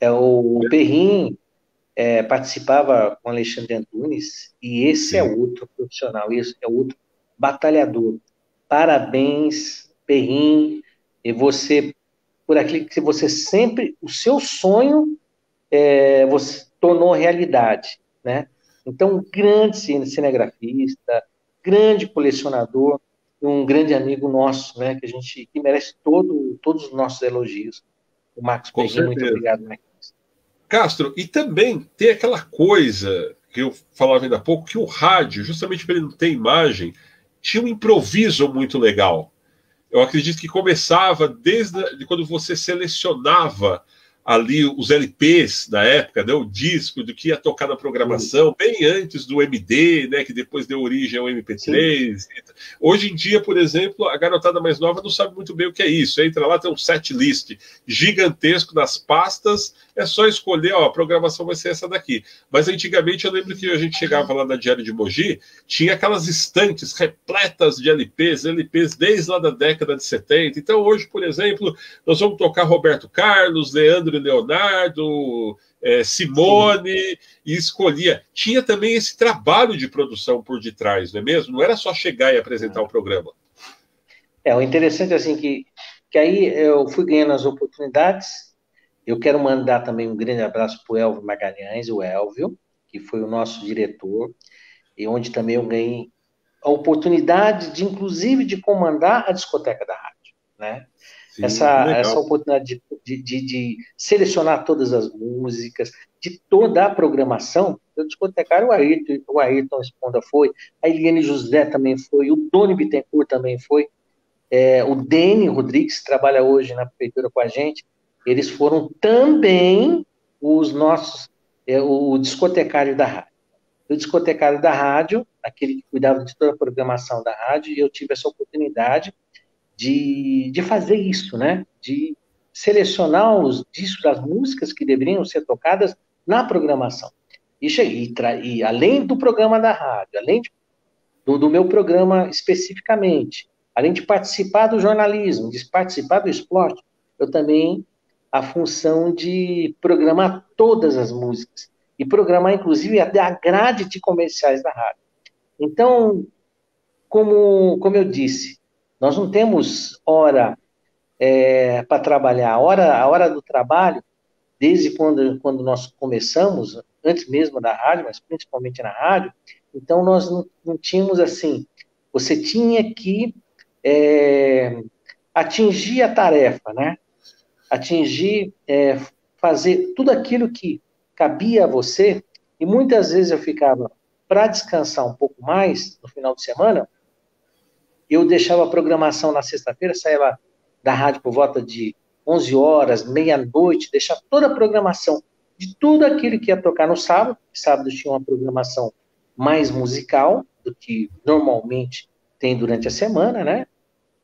O Perrin participava com Alexandre Antunes, e esse é outro profissional, esse é outro batalhador. Parabéns, Perrin, e você, por aquilo que você sempre, o seu sonho, você tornou realidade, né? Então, um grande cinegrafista, grande colecionador, um grande amigo nosso, né? Que merece todos os nossos elogios. O Marcos Perrin, muito obrigado, Marcos. Castro, e também tem aquela coisa que eu falava ainda há pouco, que o rádio, justamente por ele não ter imagem, tinha um improviso muito legal. Eu acredito que começava desde quando você selecionava ali os LPs da época, né, o disco do que ia tocar na programação, bem antes do MD, né, que depois deu origem ao MP3. Sim. Hoje em dia, por exemplo, a garotada mais nova não sabe muito bem o que é isso. Entra lá, tem um set list gigantesco nas pastas, é só escolher, ó, a programação vai ser essa daqui. Mas antigamente eu lembro que a gente chegava lá na Diário de Mogi, tinha aquelas estantes repletas de LPs desde lá da década de 70. Então hoje, por exemplo, nós vamos tocar Roberto Carlos, Leandro e Leonardo, Simone, e escolhia. Tinha também esse trabalho de produção por detrás, não é mesmo? Não era só chegar e apresentar o programa. O interessante, assim, que aí eu fui ganhando as oportunidades. Eu quero mandar também um grande abraço para o Elvio Magalhães, o Elvio, que foi o nosso diretor, e onde também eu ganhei a oportunidade de, inclusive, de comandar a discoteca da rádio, né? Sim, essa oportunidade de selecionar todas as músicas, de toda a programação. O discotecário, o Ayrton Esponda foi, a Eliane José também foi, o Doni Bittencourt também foi, o Deni Rodrigues, que trabalha hoje na prefeitura com a gente, eles foram também os nossos, o discotecário da rádio. O discotecário da rádio, aquele que cuidava de toda a programação da rádio, e eu tive essa oportunidade de fazer isso, né? De selecionar os discos, as músicas que deveriam ser tocadas na programação. E além do programa da rádio, além do meu programa especificamente, além de participar do jornalismo, de participar do esporte, eu também a função de programar todas as músicas e programar, inclusive, a grade de comerciais da rádio. Então, como eu disse, nós não temos hora para trabalhar. A hora do trabalho, desde quando nós começamos, antes mesmo da rádio, mas principalmente na rádio, então nós não tínhamos assim, você tinha que atingir a tarefa, né? Atingir, fazer tudo aquilo que cabia a você, e muitas vezes eu ficava, para descansar um pouco mais no final de semana, eu deixava a programação na sexta-feira, saía lá da rádio por volta de 11 horas, meia-noite, deixava toda a programação de tudo aquilo que ia tocar no sábado. Sábado tinha uma programação mais musical do que normalmente tem durante a semana, né?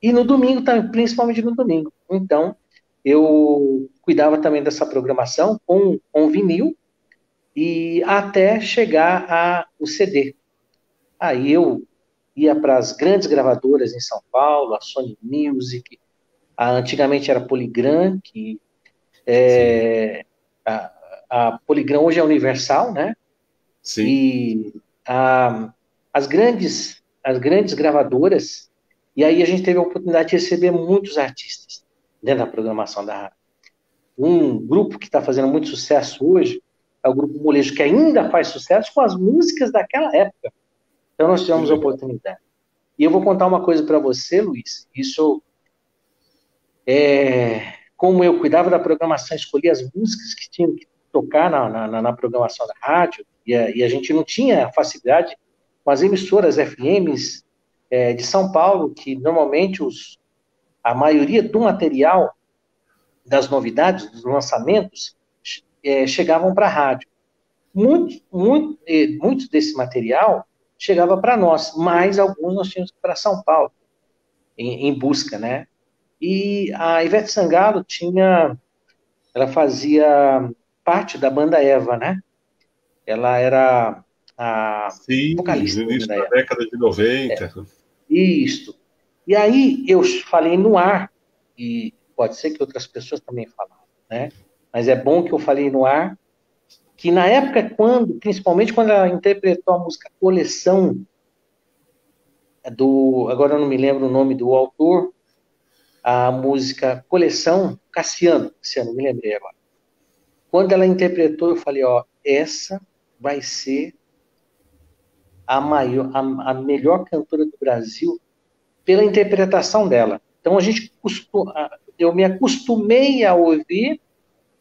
E no domingo, principalmente no domingo. Então, eu cuidava também dessa programação com vinil e até chegar ao CD. Aí eu ia para as grandes gravadoras em São Paulo, a Sony Music, antigamente era Polygram, que a Polygram hoje é Universal, né? Sim. E as grandes gravadoras E aí a gente teve a oportunidade de receber muitos artistas dentro da programação da rádio. Um grupo que está fazendo muito sucesso hoje é o Grupo Molejo, que ainda faz sucesso com as músicas daquela época. Então nós tivemos a oportunidade. E eu vou contar uma coisa para você, Luiz. Isso como eu cuidava da programação, escolhia as músicas que tinham que tocar na programação da rádio, e a gente não tinha facilidade com as emissoras FMs de São Paulo, que normalmente a maioria do material, das novidades, dos lançamentos, chegavam para a rádio. Muito desse material chegava para nós, mas alguns nós tínhamos para São Paulo, em busca, né? E a Ivete Sangalo ela fazia parte da banda Eva, né? Ela era a vocalista no início da década de 90. Isso. E aí eu falei no ar, e pode ser que outras pessoas também falaram, né? Mas é bom que eu falei no ar, que na época, principalmente quando ela interpretou a música Coleção, agora eu não me lembro o nome do autor, a música Coleção, Cassiano, me lembrei agora. Quando ela interpretou, eu falei, essa vai ser a melhor cantora do Brasil pela interpretação dela. Então eu me acostumei a ouvir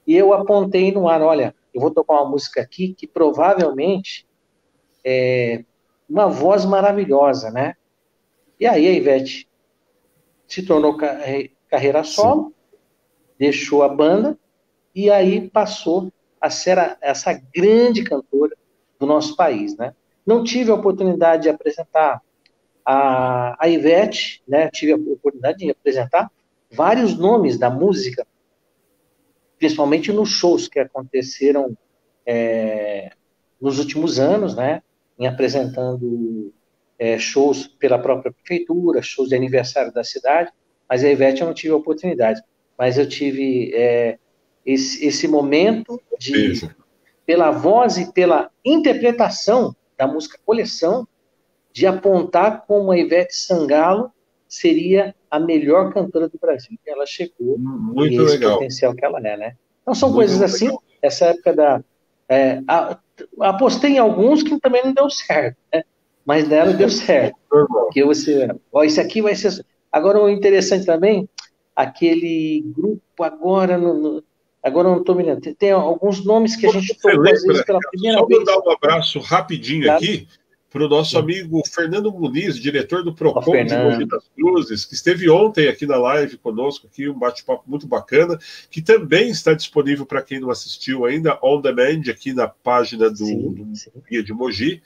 e eu apontei no ar, olha, eu vou tocar uma música aqui que provavelmente é uma voz maravilhosa, né? E aí a Ivete se tornou carreira solo, deixou a banda e aí passou a ser essa grande cantora do nosso país, né? Não tive a oportunidade de apresentar a Ivete, né? Tive a oportunidade de apresentar vários nomes da música, principalmente nos shows que aconteceram nos últimos anos, né? Em apresentando shows pela própria prefeitura, shows de aniversário da cidade, mas a Ivete eu não tive a oportunidade. Mas eu tive esse momento pela voz e pela interpretação da música Coleção, de apontar como a Ivete Sangalo seria a melhor cantora do Brasil. Ela chegou muito e esse legal. potencial que ela é, né? Então são muito coisas assim, legal. Essa época apostei em alguns que também não deu certo, né? Mas nela deu certo. Porque isso aqui vai ser... Agora, o interessante também, aquele grupo agora não estou me lembrando. Tem alguns nomes que a gente tocou, às vezes, pela primeira vez. Só mandar um abraço rapidinho aqui para o nosso amigo Fernando Muniz, diretor do Procon de Mogi das Cruzes, que esteve ontem aqui na live conosco, aqui, um bate-papo muito bacana, que também está disponível para quem não assistiu ainda, on demand, aqui na página do Guia de Mogi.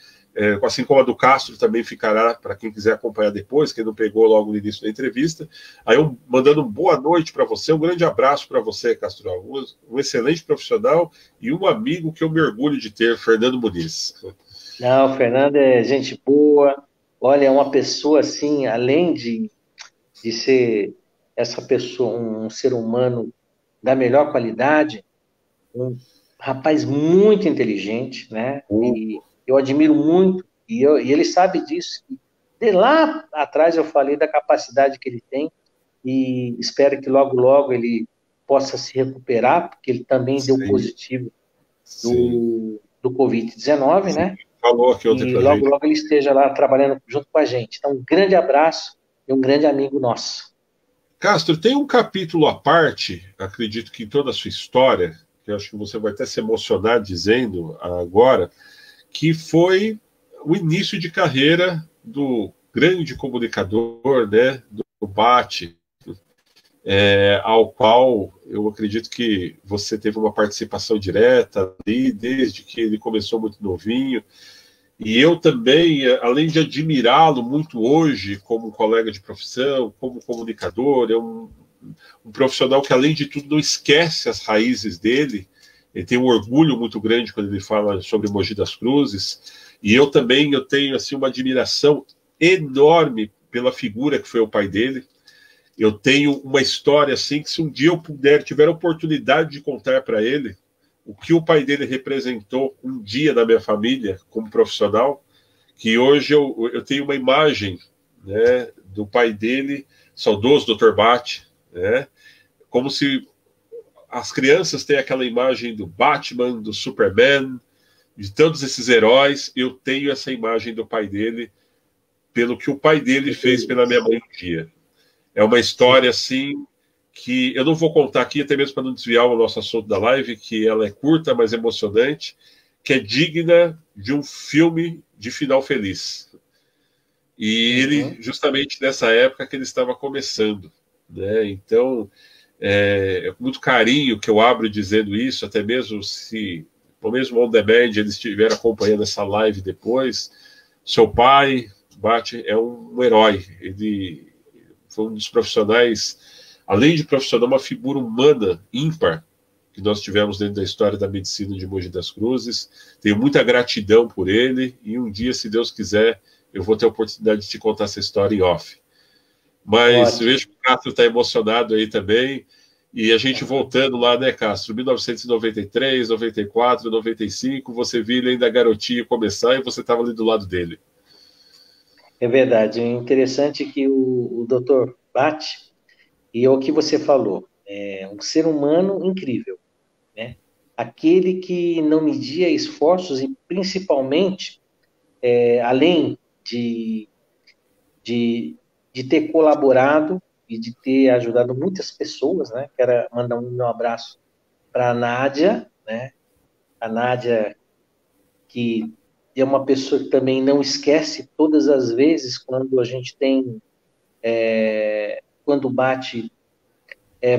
Assim como a do Castro também ficará para quem quiser acompanhar depois, quem não pegou logo no início da entrevista. Aí eu mandando boa noite para você, um grande abraço para você, Castro, um excelente profissional e um amigo que eu me orgulho de ter, Fernando Muniz. Não, o Fernando é gente boa, olha, é uma pessoa assim, além de ser essa pessoa, um ser humano da melhor qualidade, um rapaz muito inteligente, né? E eu admiro muito, e ele sabe disso. De lá atrás eu falei da capacidade que ele tem, e espero que logo, logo ele possa se recuperar, porque ele também deu positivo do Covid-19, né? Falou aqui ontem e logo, logo ele esteja lá trabalhando junto com a gente. Então, um grande abraço e um grande amigo nosso. Castro, tem um capítulo à parte, acredito que em toda a sua história, que eu acho que você vai até se emocionar dizendo agora, que foi o início de carreira do grande comunicador, né, do Bate, ao qual eu acredito que você teve uma participação direta ali, desde que ele começou muito novinho. E eu também, além de admirá-lo muito hoje como colega de profissão, como comunicador, é um profissional que, além de tudo, não esquece as raízes dele. Ele tem um orgulho muito grande quando ele fala sobre Mogi das Cruzes. E eu também tenho assim, uma admiração enorme pela figura que foi o pai dele. Eu tenho uma história assim que, se um dia eu tiver a oportunidade de contar para ele o que o pai dele representou um dia na minha família como profissional, que hoje eu tenho uma imagem, né, do pai dele, saudoso Dr. Bate, né? Como se as crianças têm aquela imagem do Batman, do Superman, de todos esses heróis. Eu tenho essa imagem do pai dele, pelo que o pai dele fez pela minha mãe um dia. É uma história, assim, que eu não vou contar aqui, até mesmo para não desviar o nosso assunto da live, que ela é curta, mas emocionante, que é digna de um filme de final feliz. E ele, justamente nessa época que ele estava começando, né? Então, é muito carinho que eu abro dizendo isso, até mesmo se, ou mesmo on demand, eles estiveram acompanhando essa live depois. Seu pai, Bate, é um herói. Ele foi um dos profissionais, além de profissional, uma figura humana ímpar que nós tivemos dentro da história da medicina de Mogi das Cruzes. Tenho muita gratidão por ele e um dia, se Deus quiser, eu vou ter a oportunidade de te contar essa história em off. Mas vejo que o Castro está emocionado aí também. E a gente voltando lá, né, Castro? 1993, 94, 95, você viu ele ainda garotinho começar e você estava ali do lado dele. É verdade. É interessante que o Dr. Bate, e é o que você falou, é um ser humano incrível, né? Aquele que não media esforços e, principalmente, além de ter colaborado e de ter ajudado muitas pessoas, né? Quero mandar um meu abraço para a Nádia, né? A Nádia, que é uma pessoa que também não esquece todas as vezes quando a gente tem, quando bate,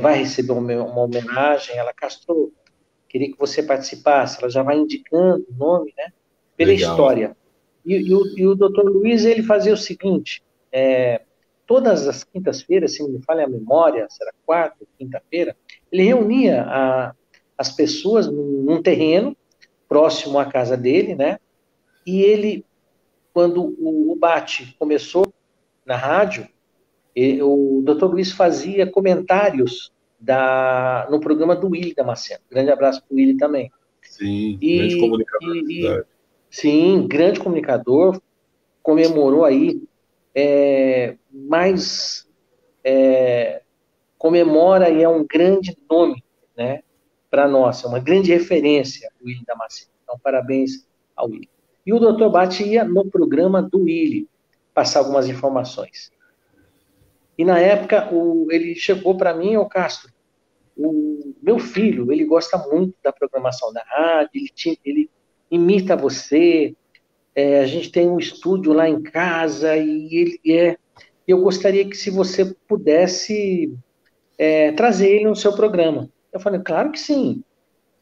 vai receber uma homenagem, ela, Castro, queria que você participasse, ela já vai indicando o nome, né? Pela Legal. história. E o Dr. Luiz, ele fazia o seguinte, todas as quintas-feiras, se não me falha a memória, será quarta, quinta-feira, ele reunia as pessoas num terreno próximo à casa dele, né? E ele, quando o Bate começou na rádio, o Dr. Luiz fazia comentários no programa do Willy Damasceno. Grande abraço para o Willy também. Sim, grande comunicador. Sim, grande comunicador, comemorou aí, comemora e é um grande nome, né, para nós, é uma grande referência, o Willy Damasceno. Então, parabéns ao Willy. E o Dr. Bate ia no programa do Willy passar algumas informações. E na época, ele chegou para mim, o Castro, o meu filho, ele gosta muito da programação da rádio, ele imita você, a gente tem um estúdio lá em casa e eu gostaria que se você pudesse trazer ele no seu programa. Eu falei, claro que sim.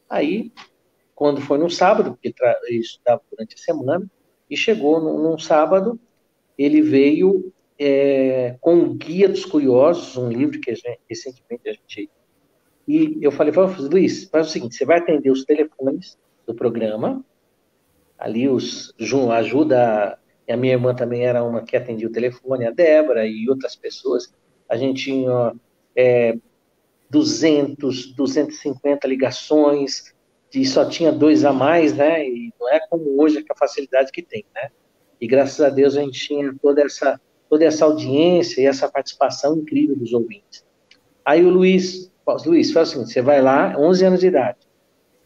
Aí, quando foi no sábado, porque ele estudava durante a semana, e chegou num sábado, ele veio com o Guia dos Curiosos, um livro que recentemente a gente... E eu falei, Luiz, faz o seguinte, você vai atender os telefones do programa, ali ajuda, e a minha irmã também era uma que atendia o telefone, a Débora e outras pessoas, a gente tinha 250 ligações, e só tinha 2 a mais, né, e não é como hoje, com a facilidade que tem, né, e graças a Deus a gente tinha toda essa audiência e essa participação incrível dos ouvintes. Aí o Luiz faz o seguinte, você vai lá, 11 anos de idade,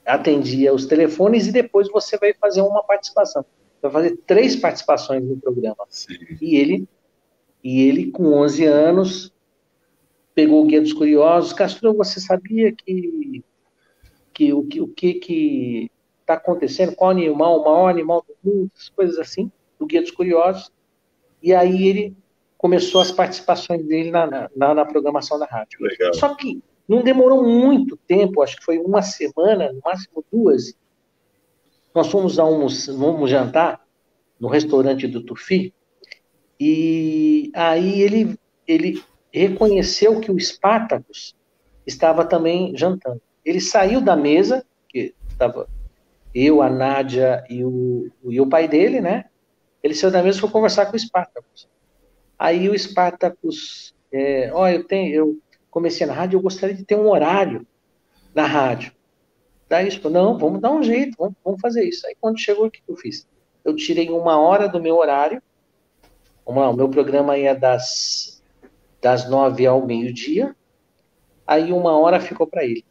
atendia os telefones e depois você vai fazer uma participação. Vai fazer 3 participações no programa. Sim. E ele, com 11 anos, pegou o Guia dos Curiosos. Castro, você sabia o que está acontecendo? Qual animal, o maior animal do mundo? Essas coisas assim, do Guia dos Curiosos. E aí ele começou as participações dele na programação da rádio. Legal. Só que não demorou muito tempo, acho que foi uma semana, no máximo 2. Nós fomos jantar no restaurante do Tufi, e aí ele reconheceu que o Spartacus estava também jantando. Ele saiu da mesa, que estava eu, a Nádia e o pai dele, né? Ele saiu da mesa e foi conversar com o Spartacus. Aí o Spartacus, eu comecei na rádio, eu gostaria de ter um horário na rádio. Daí ele falou, não, vamos dar um jeito, vamos fazer isso. Aí quando chegou, o que eu fiz? Eu tirei 1 hora do meu horário Vamos lá, o meu programa ia das 9 ao meio-dia, aí 1 hora ficou para ele.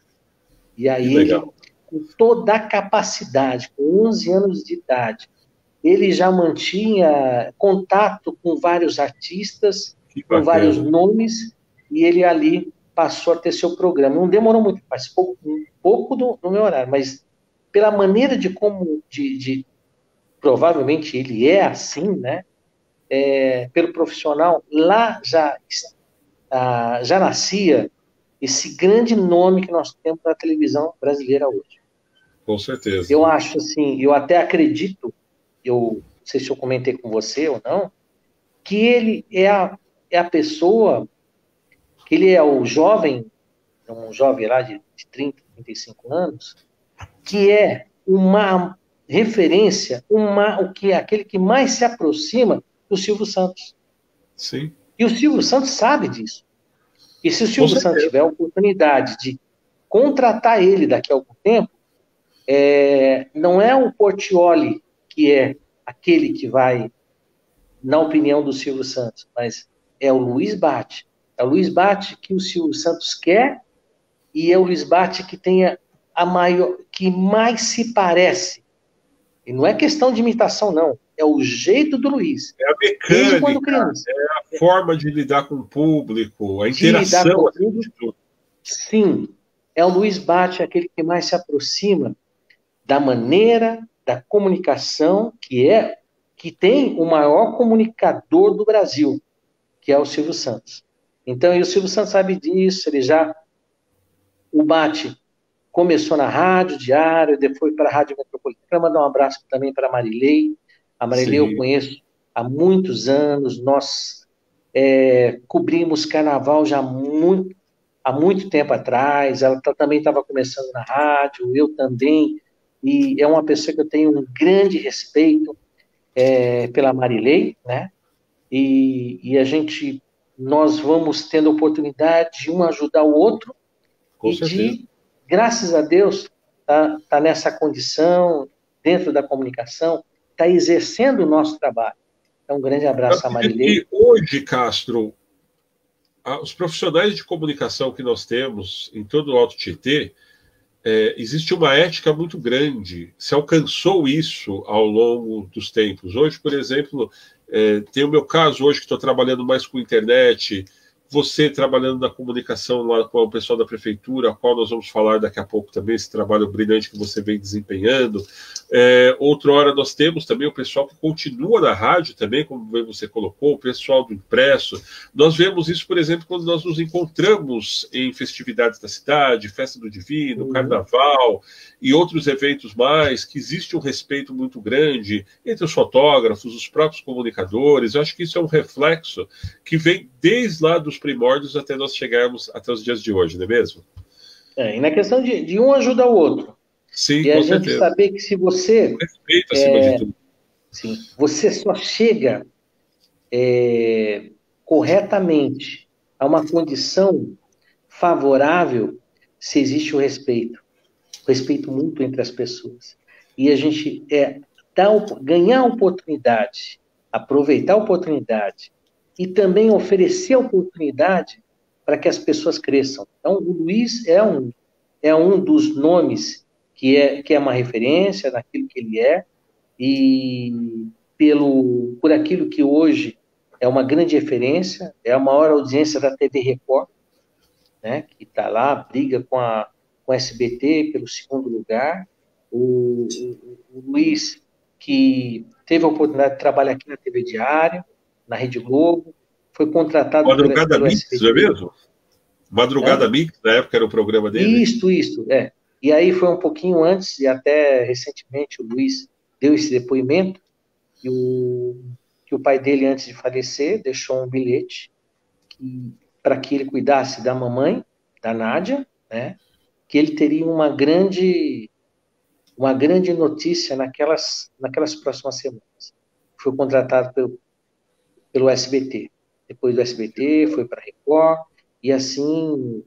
E Que aí ele, legal. com toda a capacidade, com 11 anos de idade, ele já mantinha contato com vários artistas, Que com vários bacana. nomes, e ele ali passou a ter seu programa. Não demorou muito, mas um pouco no meu horário, mas pela maneira de como, provavelmente ele é assim, né? Pelo profissional, lá já nascia esse grande nome que nós temos na televisão brasileira hoje. Com certeza. Eu acho assim, eu até acredito, eu não sei se eu comentei com você ou não, que ele é a pessoa, que ele é o jovem, um jovem lá de 30, 35 anos, que é uma referência, aquele que mais se aproxima do Silvio Santos. Sim, E o Silvio Santos sabe disso. E se o com Silvio Santos certeza. tiver a oportunidade de contratar ele daqui a algum tempo, não é o Portiolli que é aquele que vai, na opinião do Silvio Santos, mas é o Luiz Bate. É o Luiz Bate que o Silvio Santos quer e é o Luiz Bate que tem a maior, que mais se parece. E não é questão de imitação, não. É o jeito do Luiz. É a Desde quando mecânica, criança. é a forma de lidar com o público, a De lidar com interação, o acima de público, tudo. sim. É o Luiz Bate, aquele que mais se aproxima da maneira da comunicação, que tem o maior comunicador do Brasil, que é o Silvio Santos. Então, e o Silvio Santos sabe disso, o Bate começou na Rádio Diário, depois foi para a Rádio Metropolitana. Quero mandar um abraço também para a Marilei. A Marilei eu Sim. conheço há muitos anos, nós cobrimos carnaval já há muito tempo atrás, ela também estava começando na rádio, eu também, e é uma pessoa que eu tenho um grande respeito pela Marilei, né? E nós vamos tendo a oportunidade de um ajudar o outro Com e certeza. graças a Deus, tá nessa condição, dentro da comunicação, está exercendo o nosso trabalho. Então, um grande Eu abraço à acredito Marilei. que hoje, Castro, os profissionais de comunicação que nós temos em todo o Alto Tietê, existe uma ética muito grande. Se alcançou isso ao longo dos tempos. Hoje, por exemplo, tem o meu caso hoje que estou trabalhando mais com internet, você trabalhando na comunicação lá com o pessoal da prefeitura, a qual nós vamos falar daqui a pouco também, esse trabalho brilhante que você vem desempenhando. Outra hora nós temos também o pessoal que continua na rádio também, como você colocou, o pessoal do impresso. Nós vemos isso, por exemplo, quando nós nos encontramos em festividades da cidade, Festa do Divino, Carnaval e outros eventos mais, que existe um respeito muito grande entre os fotógrafos, os próprios comunicadores. Eu acho que isso é um reflexo que vem desde lá dos primórdios até nós chegarmos até os dias de hoje, não é mesmo? E na questão de um ajudar o outro. Sim, E a com gente certeza. saber que se você, Respeito acima de tudo. sim, você só chega corretamente a uma condição favorável se existe o respeito mútuo entre as pessoas. E a gente ganhar a oportunidade, aproveitar a oportunidade e também oferecer a oportunidade para que as pessoas cresçam. Então, o Luiz é um dos nomes que é uma referência naquilo que ele é, e por aquilo que hoje é uma grande referência, é a maior audiência da TV Record, né, que está lá, briga com a SBT pelo segundo lugar. O Luiz, que teve a oportunidade de trabalhar aqui na TV Diário, na Rede Globo, foi contratado Madrugada pelo Mix, não é SBT. mesmo? Madrugada Hã? Mix, na época era o programa dele. Isso, é. E aí foi um pouquinho antes, e até recentemente o Luiz deu esse depoimento, que o pai dele, antes de falecer, deixou um bilhete para que ele cuidasse da mamãe, da Nádia, né? Que ele teria uma grande notícia naquelas próximas semanas. Foi contratado pelo SBT. Depois do SBT, foi para a Record, e assim,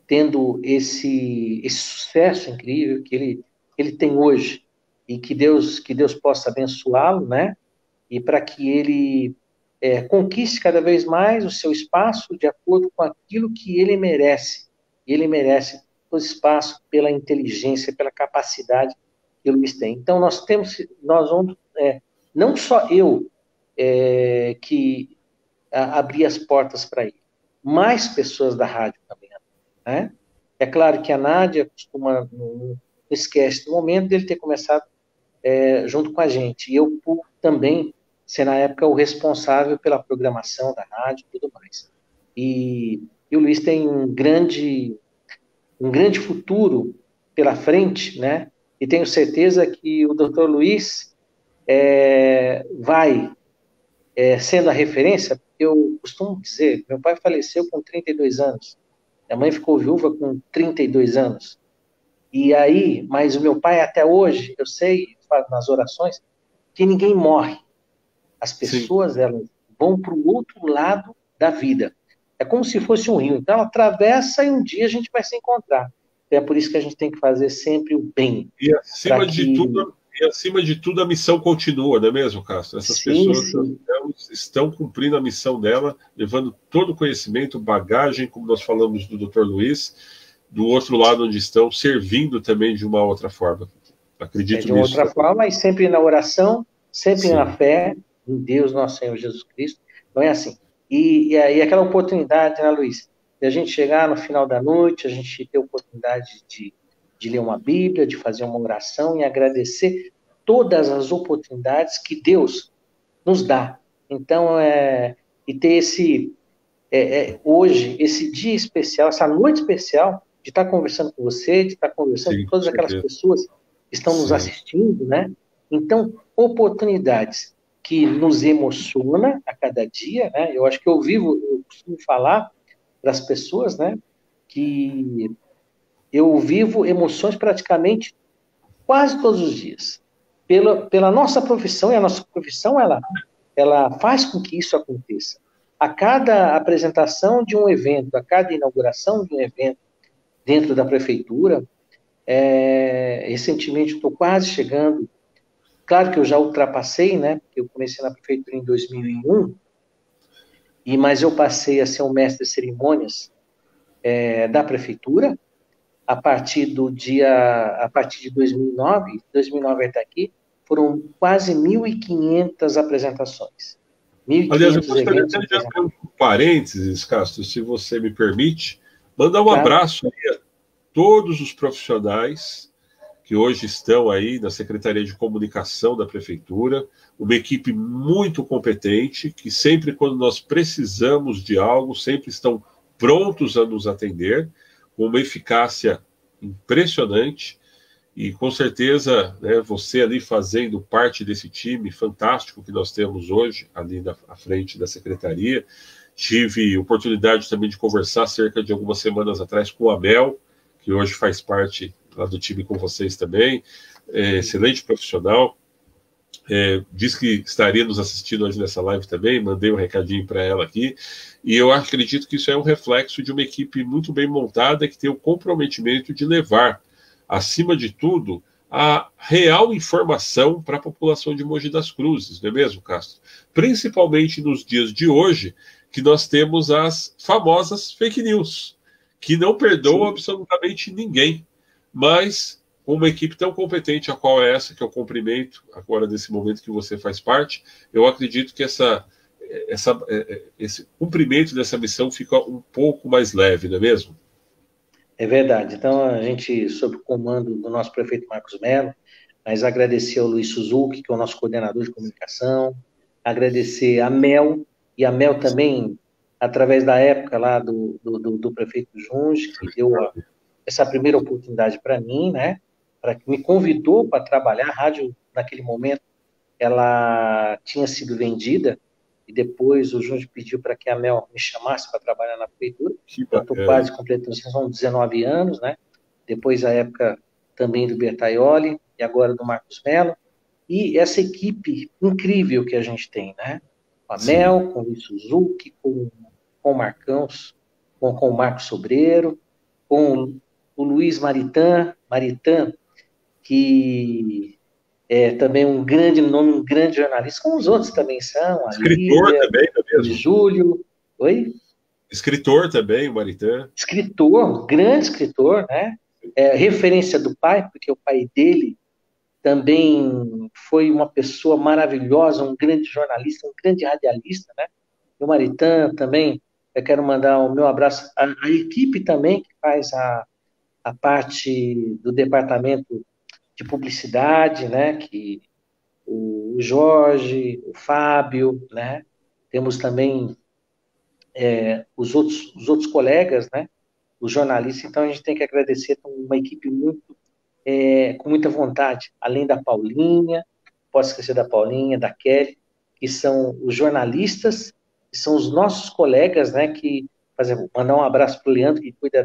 tendo esse sucesso incrível que ele tem hoje, e que Deus possa abençoá-lo, né? E para que ele conquiste cada vez mais o seu espaço de acordo com aquilo que ele merece. E ele merece o espaço pela inteligência, pela capacidade que o Luiz tem. Então, nós vamos, não só eu que abrir as portas para ele, mais pessoas da rádio também, né? É claro que a Nádia costuma, não esquece do momento dele ter começado junto com a gente, e eu também ser na época o responsável pela programação da rádio e tudo mais. E o Luiz tem um grande futuro pela frente, né? E tenho certeza que o Dr. Luiz vai sendo a referência. Eu costumo dizer, meu pai faleceu com 32 anos, minha mãe ficou viúva com 32 anos. E aí, mas o meu pai até hoje, eu sei, nas orações, que ninguém morre. As pessoas, elas vão para o outro lado da vida. É como se fosse um rio. Então, ela atravessa e um dia a gente vai se encontrar. É por isso que a gente tem que fazer sempre o bem. E acima de tudo, a missão continua, não é mesmo, Castro? Essas pessoas estão cumprindo a missão dela, levando todo o conhecimento, bagagem, como nós falamos do Dr. Luiz, do outro lado onde estão, servindo também de uma outra forma. Acredito nisso. De uma outra forma, e sempre na oração, sempre na fé, em Deus, nosso Senhor Jesus Cristo. Não é assim. E aquela oportunidade, né, Luiz? De a gente chegar no final da noite, a gente ter a oportunidade de ler uma Bíblia, de fazer uma oração e agradecer todas as oportunidades que Deus nos dá. Então, e ter hoje, esse dia especial, essa noite especial, de estar conversando com você, de estar conversando com todas aquelas pessoas que estão nos assistindo, né? Então, oportunidades que nos emociona a cada dia, né? Eu acho que eu costumo falar para as pessoas, né? Que eu vivo emoções praticamente quase todos os dias. Pela nossa profissão, e a nossa profissão, ela faz com que isso aconteça. A cada apresentação de um evento, a cada inauguração de um evento dentro da prefeitura, recentemente estou quase chegando. Claro que eu já ultrapassei, né? Porque eu comecei na prefeitura em 2001, mas eu passei a ser um mestre de cerimônias da prefeitura a partir de 2009 até aqui, foram quase 1.500 apresentações. 1.500 Aliás, eu gostaria de abrir um parênteses, Castro, se você me permite, mandar um abraço aí a todos os profissionais que hoje estão aí na Secretaria de Comunicação da Prefeitura, uma equipe muito competente, que sempre, quando nós precisamos de algo, sempre estão prontos a nos atender, com uma eficácia impressionante, e com certeza, né, você ali fazendo parte desse time fantástico que nós temos hoje, ali à frente da Secretaria. Tive oportunidade também de conversar cerca de algumas semanas atrás com a Mel, que hoje faz parte lá do time com vocês também, excelente profissional, diz que estaria nos assistindo hoje nessa live também, mandei um recadinho para ela aqui, e eu acredito que isso é um reflexo de uma equipe muito bem montada, que tem o comprometimento de levar, acima de tudo, a real informação para a população de Mogi das Cruzes, não é mesmo, Castro? Principalmente nos dias de hoje, que nós temos as famosas fake news, que não perdoam absolutamente ninguém, mas com uma equipe tão competente, a qual é essa, que eu cumprimento agora nesse momento que você faz parte, eu acredito que esse cumprimento dessa missão fica um pouco mais leve, não é mesmo? É verdade. Então, a gente, sob o comando do nosso prefeito Marcos Mello, mas agradecer ao Luiz Suzuki, que é o nosso coordenador de comunicação, agradecer a Mel, e a Mel também, através da época lá do prefeito Junge, que deu essa primeira oportunidade para mim, né? Me convidou para trabalhar. A rádio, naquele momento, ela tinha sido vendida, e depois o Junge pediu para que a Mel me chamasse para trabalhar na prefeitura. Eu estou quase completando, são 19 anos, né? Depois a época também do Bertaioli, e agora do Marcos Mello, e essa equipe incrível que a gente tem, né? Com a Mel, com o Luiz Suzuki, com o Marcão, com o Marcos Sobreiro, com o Luiz Maritan, que também um grande nome, um grande jornalista, como os outros também são, a Escritor Lília, também, não é o mesmo? Júlio. Oi? Escritor também, o Maritã. Escritor, grande escritor, né? Referência do pai, porque o pai dele também foi uma pessoa maravilhosa, um grande jornalista, um grande radialista, né? E o Maritã também, eu quero mandar o meu abraço à equipe também que faz a parte do departamento de publicidade, né? Que o Jorge, o Fábio, né? Temos também os outros colegas, né? Os jornalistas. Então a gente tem que agradecer uma equipe com muita vontade, além da Paulinha, posso esquecer da Paulinha, da Kelly, que são os jornalistas, que são os nossos colegas, né? Que, por exemplo, mandar um abraço para o Leandro, que cuida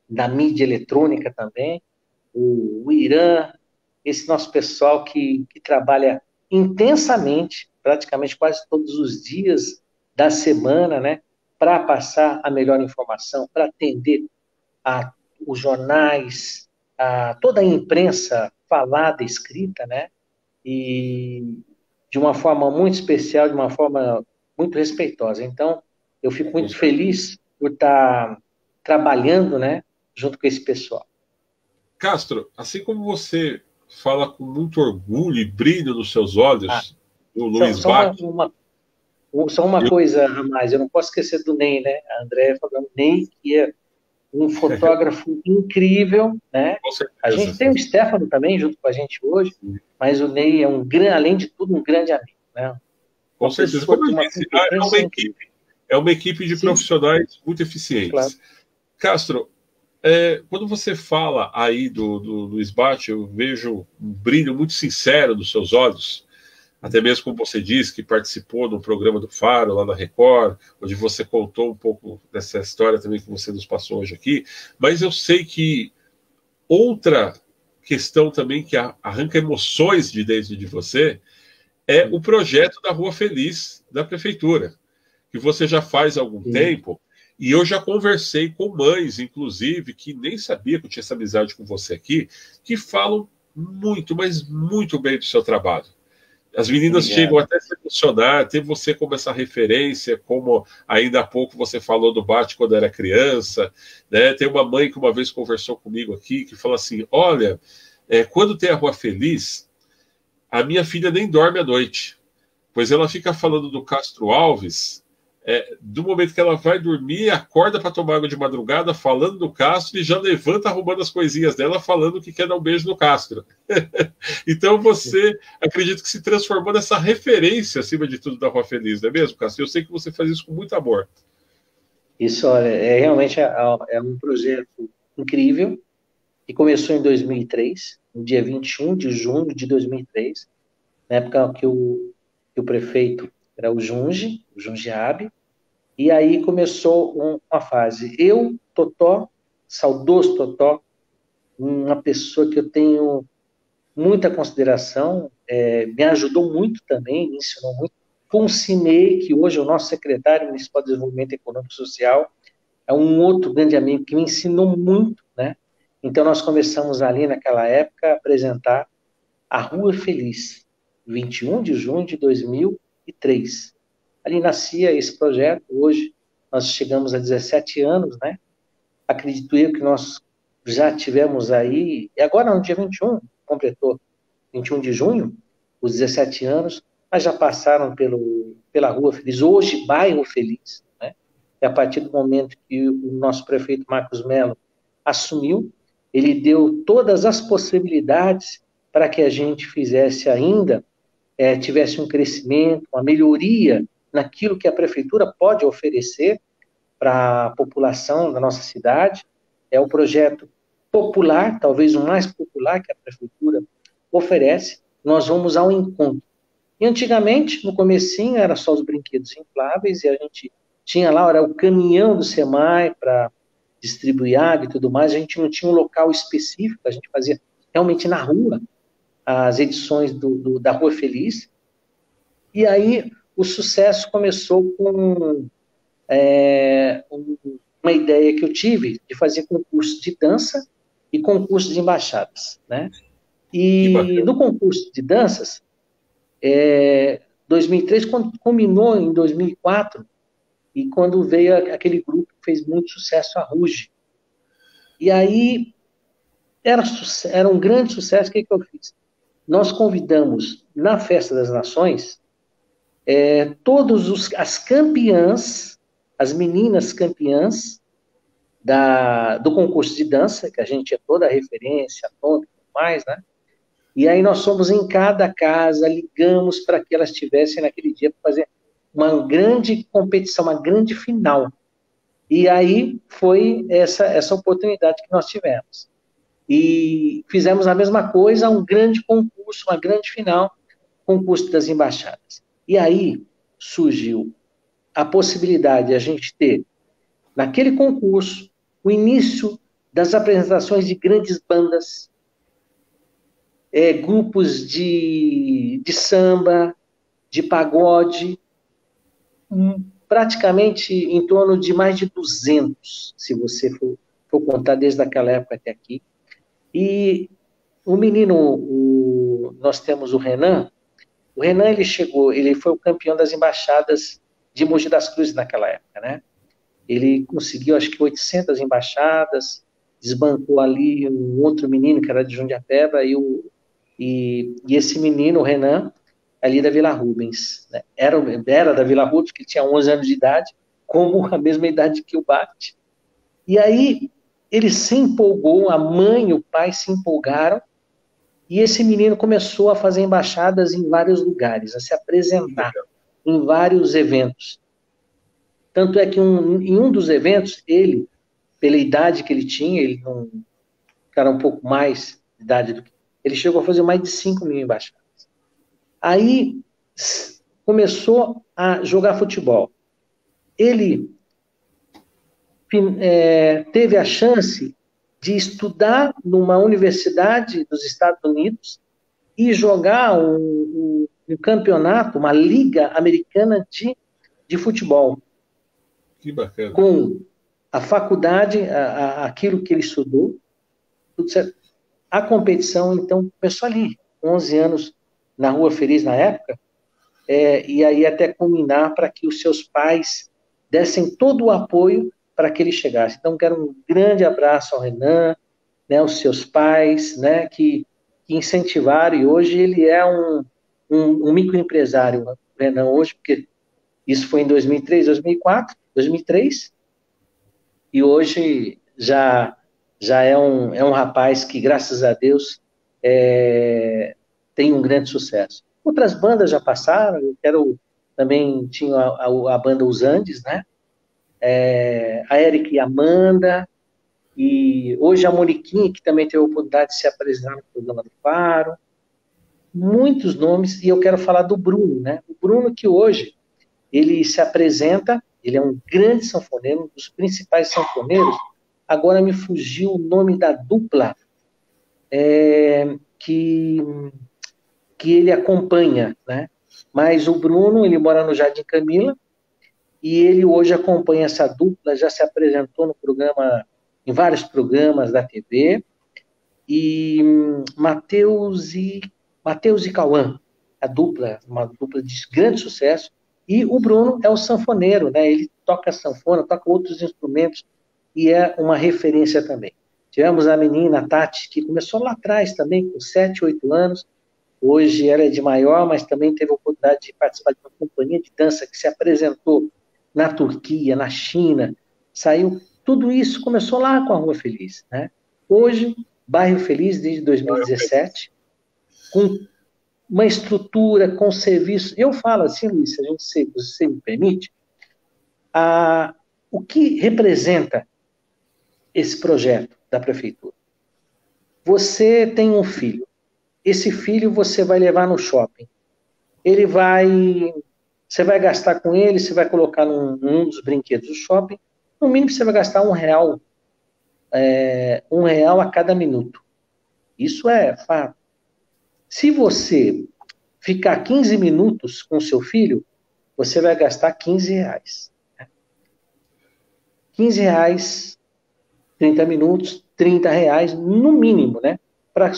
da mídia eletrônica também, o Irã, esse nosso pessoal que trabalha intensamente, praticamente quase todos os dias da semana, né, para passar a melhor informação, para atender a os jornais, a toda a imprensa falada, escrita, né, e de uma forma muito especial, de uma forma muito respeitosa. Então, eu fico Com muito certeza. feliz por estar trabalhando, né, junto com esse pessoal. Castro, assim como você fala com muito orgulho e brilho nos seus Ah, olhos, do só, Luiz só Bach, só uma eu, coisa a mais, eu não posso esquecer do Ney, né? A Andréia falando, Ney, que é um fotógrafo incrível, né? com A certeza. gente tem o Stefano também junto com a gente hoje, mas o Ney é além de tudo, um grande amigo, né? Com Uma certeza. pessoa Como com eu uma disse, competência incrível. é uma equipe de Sim, profissionais muito claro. eficientes. Castro, quando você fala aí do Luiz Bach, eu vejo um brilho muito sincero nos seus olhos, até mesmo como você disse, que participou no programa do Faro, lá na Record, onde você contou um pouco dessa história também que você nos passou hoje aqui, mas eu sei que outra questão também que arranca emoções de dentro de você é o projeto da Rua Feliz da Prefeitura, que você já faz há algum Sim, tempo, e eu já conversei com mães, inclusive, que nem sabia que eu tinha essa amizade com você aqui, que falam muito, mas muito bem do seu trabalho. As meninas chegam obrigado. até a se emocionar, ter você como essa referência, como ainda há pouco você falou do Bate quando era criança, né? Tem uma mãe que uma vez conversou comigo aqui, que falou assim, olha, quando tem a Rua Feliz, a minha filha nem dorme à noite, pois ela fica falando do Castro Alves, do momento que ela vai dormir, acorda para tomar água de madrugada, falando do Castro, e já levanta arrumando as coisinhas dela, falando que quer dar um beijo no Castro. Então você, acredito que se transformou nessa referência, acima de tudo, da Rua Feliz, não é mesmo, Castro? Eu sei que você faz isso com muito amor. Isso, olha, realmente é um projeto incrível que começou em 2003, no dia 21 de junho de 2003, na época que o prefeito era o Junge Abe. E aí começou uma fase. Eu, Totó, saudoso Totó, uma pessoa que eu tenho muita consideração, me ajudou muito também, me ensinou muito. Com o Cinei, que hoje é o nosso secretário municipal de Desenvolvimento Econômico e Social, é um outro grande amigo que me ensinou muito, né? Então nós começamos ali naquela época a apresentar a Rua Feliz, 21 de junho de 2003. Ali nascia esse projeto. Hoje nós chegamos a 17 anos, né? Acredito eu que nós já tivemos aí, e agora no dia 21, completou 21 de junho, os 17 anos, mas já passaram pela Rua Feliz, hoje bairro Feliz, né? E a partir do momento que o nosso prefeito Marcos Mello assumiu, ele deu todas as possibilidades para que a gente fizesse ainda, tivesse um crescimento, uma melhoria naquilo que a prefeitura pode oferecer para a população da nossa cidade. É o projeto popular, talvez o mais popular que a prefeitura oferece. Nós vamos ao encontro. E antigamente, no comecinho, era só os brinquedos infláveis e a gente tinha lá, era o caminhão do SEMAI para distribuir água e tudo mais. A gente não tinha um local específico, a gente fazia realmente na rua as edições da Rua Feliz. E aí o sucesso começou com uma ideia que eu tive de fazer concurso de dança e concurso de embaixadas, né? Que E bacana. no concurso de danças, 2003 culminou em 2004, e quando veio aquele grupo que fez muito sucesso, a Ruge. E aí era um grande sucesso. O que eu fiz? Nós convidamos na Festa das Nações as campeãs, as meninas campeãs do concurso de dança, que a gente tinha toda a referência, nome e tudo mais, né? E aí nós fomos em cada casa, ligamos para que elas estivessem naquele dia para fazer uma grande competição, uma grande final. E aí foi essa oportunidade que nós tivemos. E fizemos a mesma coisa, um grande concurso, uma grande final, concurso das embaixadas. E aí surgiu a possibilidade de a gente ter, naquele concurso, o início das apresentações de grandes bandas, grupos de samba, de pagode, praticamente em torno de mais de 200, se você for contar desde aquela época até aqui. E o menino, nós temos o Renan ele foi o campeão das embaixadas de Mogi das Cruzes naquela época, né? Ele conseguiu, acho que 800 embaixadas, desbancou ali um outro menino que era de Jundiapeba, e esse menino, o Renan, ali da Vila Rubens, né? Era da Vila Rubens, que tinha 11 anos de idade, como a mesma idade que o Bart. E aí ele se empolgou, a mãe e o pai se empolgaram, e esse menino começou a fazer embaixadas em vários lugares, a se Que apresentar legal. em vários eventos. Tanto é que em um dos eventos, ele, pela idade que ele tinha, ele não, era um pouco mais de idade do que. Ele chegou a fazer mais de 5 mil embaixadas. Aí começou a jogar futebol. Ele teve a chance de estudar numa universidade dos Estados Unidos e jogar um campeonato, uma liga americana de futebol, Que bacana. com a faculdade, aquilo que ele estudou, tudo certo. A competição, então, começou ali, 11 anos na Rua Feliz na época, e aí até culminar para que os seus pais dessem todo o apoio para que ele chegasse. Então, quero um grande abraço ao Renan, né, aos seus pais, né, que incentivaram, e hoje ele é um microempresário, o Renan, hoje, porque isso foi em 2003, 2004, 2003, e hoje já é um rapaz que, graças a Deus, tem um grande sucesso. Outras bandas já passaram, também tinha a banda Os Andes, né? A Eric e a Amanda, e hoje a Moniquinha, que também teve a oportunidade de se apresentar no programa do Faro. Muitos nomes, e eu quero falar do Bruno, né? O Bruno que hoje, ele se apresenta, ele é um grande sanfoneiro, um dos principais sanfoneiros. Agora me fugiu o nome da dupla que ele acompanha, né? Mas o Bruno, ele mora no Jardim Camila, e ele hoje acompanha essa dupla, já se apresentou em vários programas da TV, e Matheus e Cauã, uma dupla de grande sucesso, e o Bruno é o sanfoneiro, né? Ele toca sanfona, toca outros instrumentos, e é uma referência também. Tivemos a menina, a Tati, que começou lá atrás também, com 7, 8 anos, hoje ela é de maior, mas também teve a oportunidade de participar de uma companhia de dança que se apresentou na Turquia, na China, saiu, tudo isso começou lá com a Rua Feliz, né? Hoje, Bairro Feliz, desde 2017, com uma estrutura, com serviço. Eu falo assim, Luiz, se você me permite, o que representa esse projeto da prefeitura? Você tem um filho. Esse filho você vai levar no shopping. Você vai gastar com ele, você vai colocar num dos brinquedos do shopping. No mínimo você vai gastar R$ 1, R$ 1 a cada minuto. Isso é fato. Se você ficar 15 minutos com seu filho, você vai gastar R$ 15. R$ 15, 30 minutos, R$ 30, no mínimo, né? Para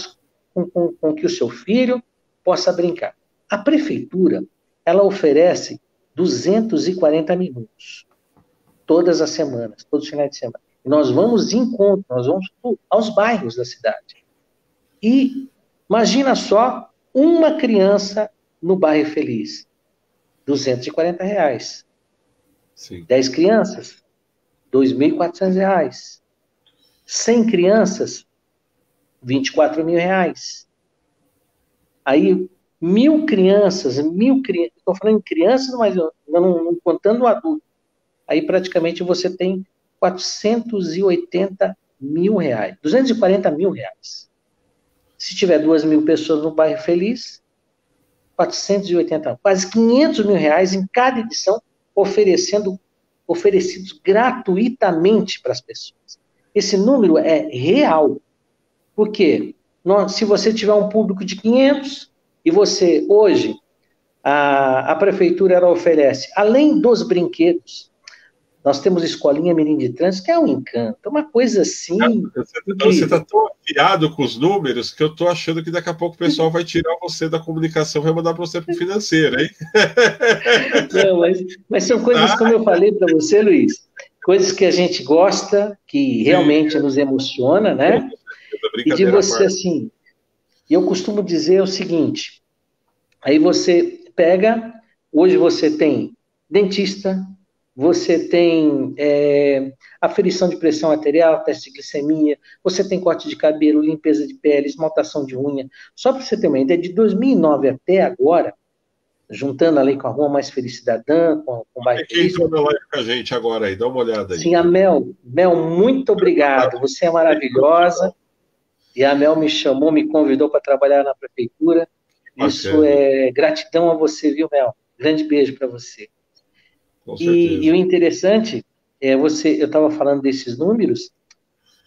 com que o seu filho possa brincar. A prefeitura, ela oferece 240 minutos, todas as semanas, todos os finais de semana. E nós vamos de encontro, nós vamos aos bairros da cidade. E imagina só, uma criança no bairro feliz, R$ 240. Sim. 10 crianças, R$ 2.400. 100 crianças, R$ 24.000. Aí, 1.000 crianças, estou falando em crianças, mas não contando o adulto. Aí, praticamente, você tem R$ 480.000, R$ 240.000. Se tiver 2.000 pessoas no bairro feliz, 480, quase R$ 500.000 em cada edição, oferecidos gratuitamente para as pessoas. Esse número é real. Por quê? Se você tiver um público de 500 e você, hoje, a prefeitura ela oferece, além dos brinquedos, nós temos escolinha Mirim de Trânsito, que é um encanto, uma coisa assim. Você está tão afiado com os números que eu estou achando que daqui a pouco o pessoal vai tirar você da comunicação e vai mandar para você para o financeiro, hein? Não, mas são coisas, como eu falei para você, Luiz, coisas que a gente gosta, que realmente nos emociona, né? E de você, assim, eu costumo dizer o seguinte, aí você pega, hoje você tem dentista, você tem aferição de pressão arterial, teste de glicemia, você tem corte de cabelo, limpeza de pele, esmaltação de unha. Só para você ter uma ideia, de 2009 até agora, juntando ali com a Rua Mais Feliz Cidadã, com o bairro Feliz. Quem entrou na live com a gente agora aí? Dá uma olhada aí. Sim, a Mel. Mel, muito obrigado. Você é maravilhosa. E a Mel me chamou, me convidou para trabalhar na prefeitura. Isso é gratidão a você, viu, Mel? Grande beijo para você. E o interessante é eu estava falando desses números,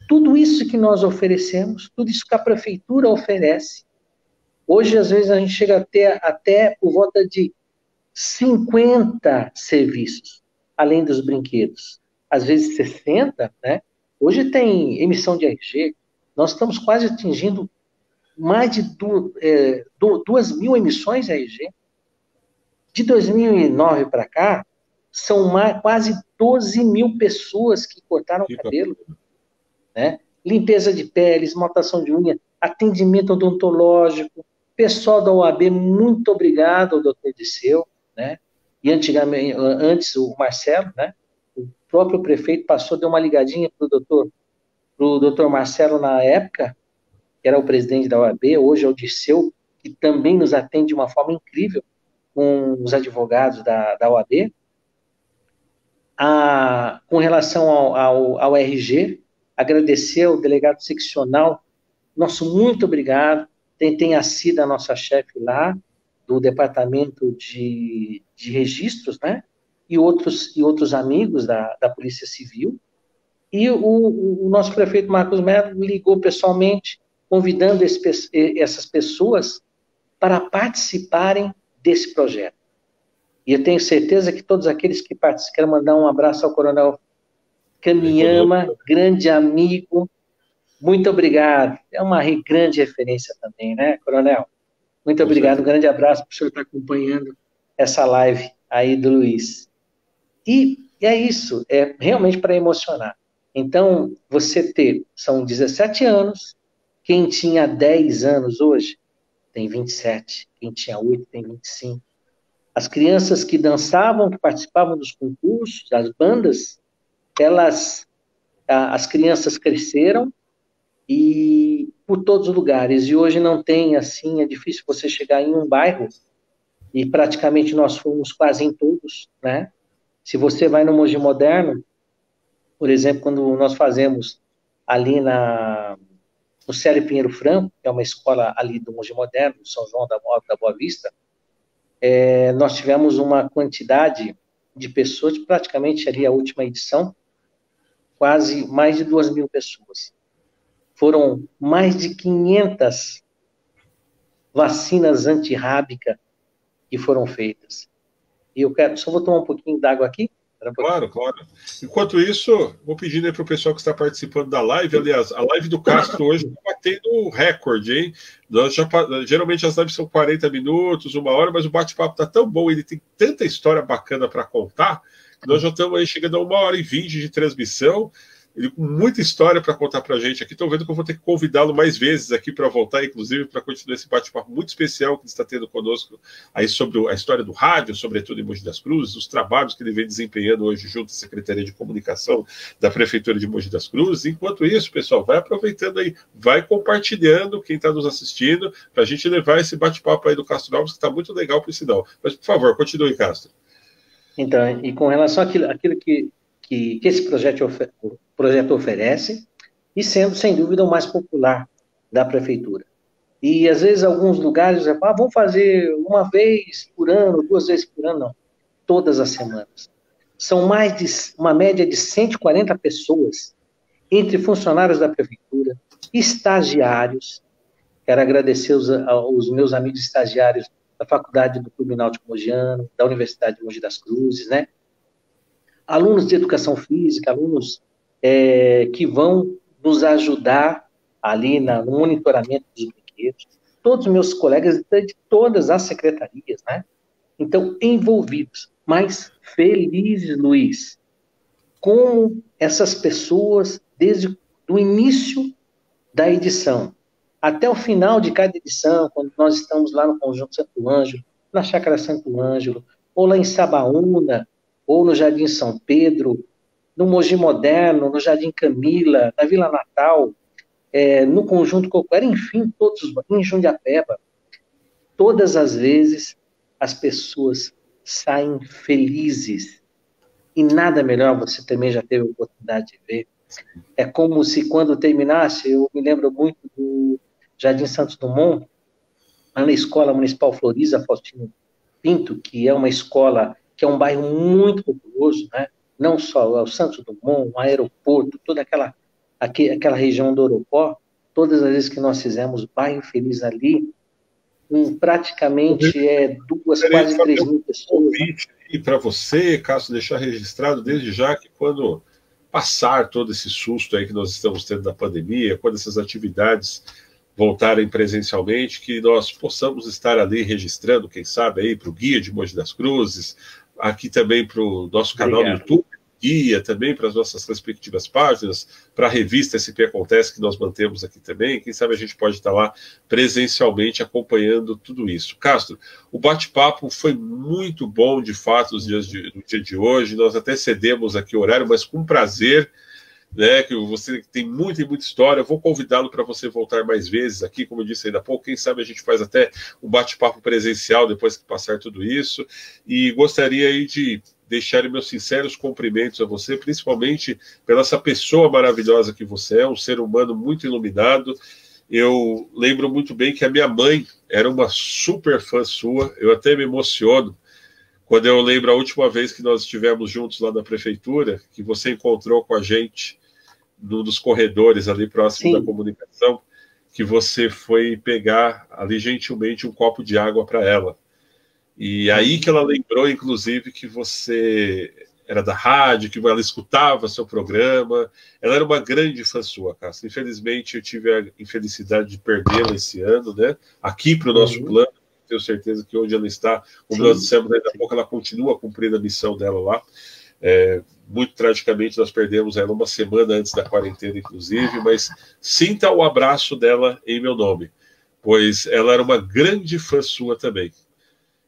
tudo isso que nós oferecemos, tudo isso que a prefeitura oferece, hoje, às vezes, a gente chega até por volta de 50 serviços, além dos brinquedos. Às vezes 60, né? Hoje tem emissão de RG, nós estamos quase atingindo mais de 2.000 emissões de RG. De 2009 para cá, são quase 12.000 pessoas que cortaram o cabelo, né? Limpeza de pele, esmaltação de unha, atendimento odontológico. Pessoal da OAB, muito obrigado ao doutor Disseu, né? E antes o Marcelo, né? O próprio prefeito deu uma ligadinha para o doutor Marcelo na época, que era o presidente da OAB, hoje é o Disseu, que também nos atende de uma forma incrível com os advogados da OAB. Com relação ao RG, agradecer ao delegado seccional, nosso muito obrigado, tem a Cida, a nossa chefe lá, do departamento de registros, né, e outros amigos da Polícia Civil, e o nosso prefeito Marcos Melo ligou pessoalmente, convidando essas pessoas para participarem desse projeto. E eu tenho certeza que todos aqueles que participam, quero mandar um abraço ao Coronel Camiyama, grande amigo, muito obrigado. É uma grande referência também, né, Coronel? Muito obrigado, um grande abraço para o senhor estar acompanhando essa live aí do Luiz. E é isso, é realmente para emocionar. Então, são 17 anos, quem tinha 10 anos hoje tem 27, quem tinha 8 tem 25. As crianças que dançavam, que participavam dos concursos, das bandas, as crianças cresceram e por todos os lugares. E hoje não tem, assim, é difícil você chegar em um bairro e praticamente nós fomos quase em todos, né? Se você vai no Mogi Moderno, por exemplo, quando nós fazemos ali no Célio Pinheiro Franco, que é uma escola ali do Mogi Moderno, do São João da Boa Vista, nós tivemos uma quantidade de pessoas, praticamente ali a última edição, quase mais de 2.000 pessoas. Foram mais de 500 vacinas antirrábica que foram feitas. E eu só vou tomar um pouquinho d'água aqui, Claro, claro. Enquanto isso, vou pedindo aí para o pessoal que está participando da live, aliás, a live do Castro hoje está batendo recorde, hein? Geralmente as lives são 40 minutos, 1 hora, mas o bate-papo está tão bom, ele tem tanta história bacana para contar, que nós já estamos aí chegando a 1h20 de transmissão. Ele com muita história para contar para a gente aqui. Estou vendo que eu vou ter que convidá-lo mais vezes aqui para voltar, inclusive, para continuar esse bate-papo muito especial que ele está tendo conosco aí sobre a história do rádio, sobretudo em Mogi das Cruzes, os trabalhos que ele vem desempenhando hoje junto à Secretaria de Comunicação da Prefeitura de Mogi das Cruzes. Enquanto isso, pessoal, vai aproveitando aí, vai compartilhando quem está nos assistindo, para a gente levar esse bate-papo aí do Castro Alves, que está muito legal para o sinal. Mas, por favor, continue, Castro. Então, e com relação àquilo que esse projeto oferece, e sendo, sem dúvida, o mais popular da prefeitura. E, às vezes, alguns lugares vão fazer 1 vez por ano, 2 vezes por ano, não. Todas as semanas. São uma média de 140 pessoas, entre funcionários da prefeitura, estagiários. Quero agradecer aos meus amigos estagiários da Faculdade do Clube Náutico Mogiano, da Universidade de Mogi das Cruzes, né? Alunos de educação física, alunos que vão nos ajudar ali no monitoramento dos brinquedos, todos os meus colegas de todas as secretarias, né? Então, envolvidos, mas felizes, Luiz, com essas pessoas, desde o início da edição até o final de cada edição, quando nós estamos lá no Conjunto Santo Ângelo, na Chácara Santo Ângelo, ou lá em Sabaúna, ou no Jardim São Pedro, no Mogi Moderno, no Jardim Camila, na Vila Natal, no Conjunto Coqueiro, enfim, em Jundiapeba, todas as vezes as pessoas saem felizes. E nada melhor, você também já teve a oportunidade de ver. É como se quando terminasse, eu me lembro muito do Jardim Santos Dumont, lá na Escola Municipal Floriza Faustino Pinto, que é uma escola, que é um bairro muito populoso, né? Não só o Santos Dumont, o aeroporto, toda aquela região do Oropó, todas as vezes que nós fizemos bairro feliz ali, praticamente 2, quase 3 mil pessoas. E para você, Cássio, deixar registrado desde já que quando passar todo esse susto aí que nós estamos tendo da pandemia, quando essas atividades voltarem presencialmente, que nós possamos estar ali registrando, quem sabe, aí para o Guia de Mogi das Cruzes, aqui também para o nosso canal no YouTube, Guia, também para as nossas respectivas páginas, para a revista SP Acontece, que nós mantemos aqui também. Quem sabe a gente pode estar lá presencialmente acompanhando tudo isso. Castro, o bate-papo foi muito bom, de fato, no dia de hoje. Nós até cedemos aqui o horário, mas com prazer, né, que você tem muita e muita história. Eu vou convidá-lo para você voltar mais vezes aqui, como eu disse ainda há pouco. Quem sabe a gente faz até um bate-papo presencial depois que passar tudo isso. E gostaria aí de deixar meus sinceros cumprimentos a você, principalmente pela essa pessoa maravilhosa que você é, um ser humano muito iluminado. Eu lembro muito bem que a minha mãe era uma super fã sua. Eu até me emociono quando eu lembro a última vez que nós estivemos juntos lá na prefeitura, que você encontrou com a gente num dos corredores ali próximo da comunicação, que você foi pegar ali gentilmente um copo de água para ela. E aí que ela lembrou, inclusive, que você era da rádio, que ela escutava seu programa. Ela era uma grande fã sua, Cássia. Infelizmente, eu tive a infelicidade de perdê-la esse ano, né? Aqui para o nosso plano. Tenho certeza que onde ela está, como nós dissemos ainda há pouco, ela continua cumprindo a missão dela lá. Muito tragicamente, nós perdemos ela 1 semana antes da quarentena, inclusive, mas sinta o abraço dela em meu nome, pois ela era uma grande fã sua também.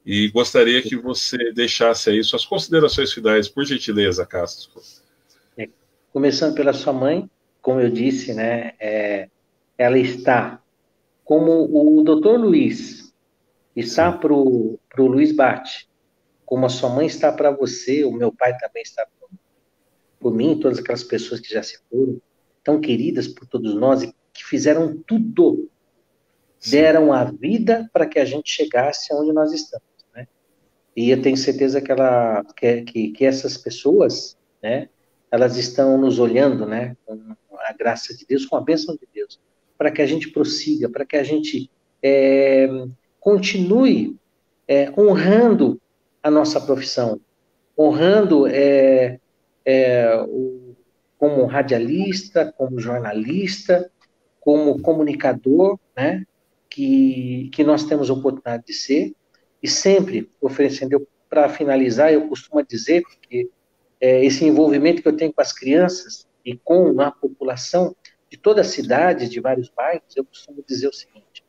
E gostaria que você deixasse aí suas considerações finais, por gentileza, Castro. Começando pela sua mãe, como eu disse, né, ela está, como o doutor Luiz está para o Luiz Bate, como a sua mãe está para você, o meu pai também está por mim, todas aquelas pessoas que já se foram, tão queridas por todos nós e que fizeram tudo, deram a vida para que a gente chegasse aonde nós estamos, né? E eu tenho certeza que essas pessoas, né, elas estão nos olhando, né, com a graça de Deus, com a bênção de Deus, para que a gente prossiga, para que a gente continue honrando a nossa profissão, honrando como radialista, como jornalista, como comunicador, né, que nós temos a oportunidade de ser, e sempre oferecendo, para finalizar, eu costumo dizer, porque esse envolvimento que eu tenho com as crianças e com a população de toda a cidade, de vários bairros, eu costumo dizer o seguinte: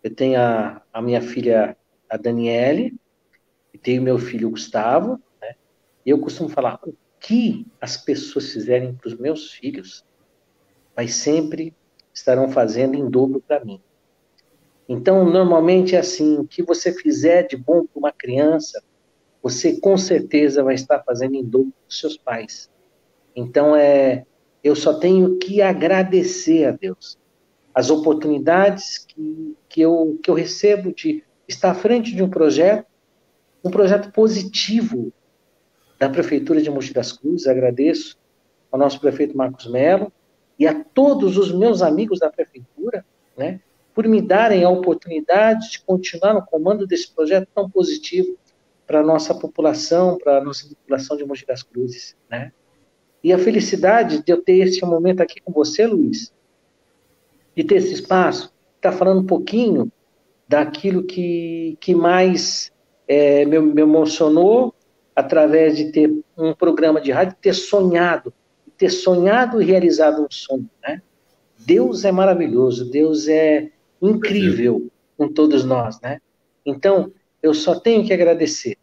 eu tenho a minha filha, a Daniele, e tenho meu filho, o Gustavo, né? E eu costumo falar, o que as pessoas fizerem para os meus filhos, mas sempre estarão fazendo em dobro para mim. Então, normalmente é assim, o que você fizer de bom para uma criança, você com certeza vai estar fazendo em dobro para os seus pais. Então, eu só tenho que agradecer a Deus as oportunidades que eu recebo de estar à frente de um projeto positivo da Prefeitura de Mogi das Cruzes. Agradeço ao nosso prefeito Marcos Mello e a todos os meus amigos da Prefeitura, né, por me darem a oportunidade de continuar no comando desse projeto tão positivo para a nossa população de Mogi das Cruzes, né? E a felicidade de eu ter esse momento aqui com você, Luiz, de ter esse espaço, estar falando um pouquinho daquilo que mais me emocionou, através de ter um programa de rádio, ter sonhado e realizado um sonho, né? Deus é maravilhoso, Deus é incrível com todos nós, né? Então, eu só tenho que agradecer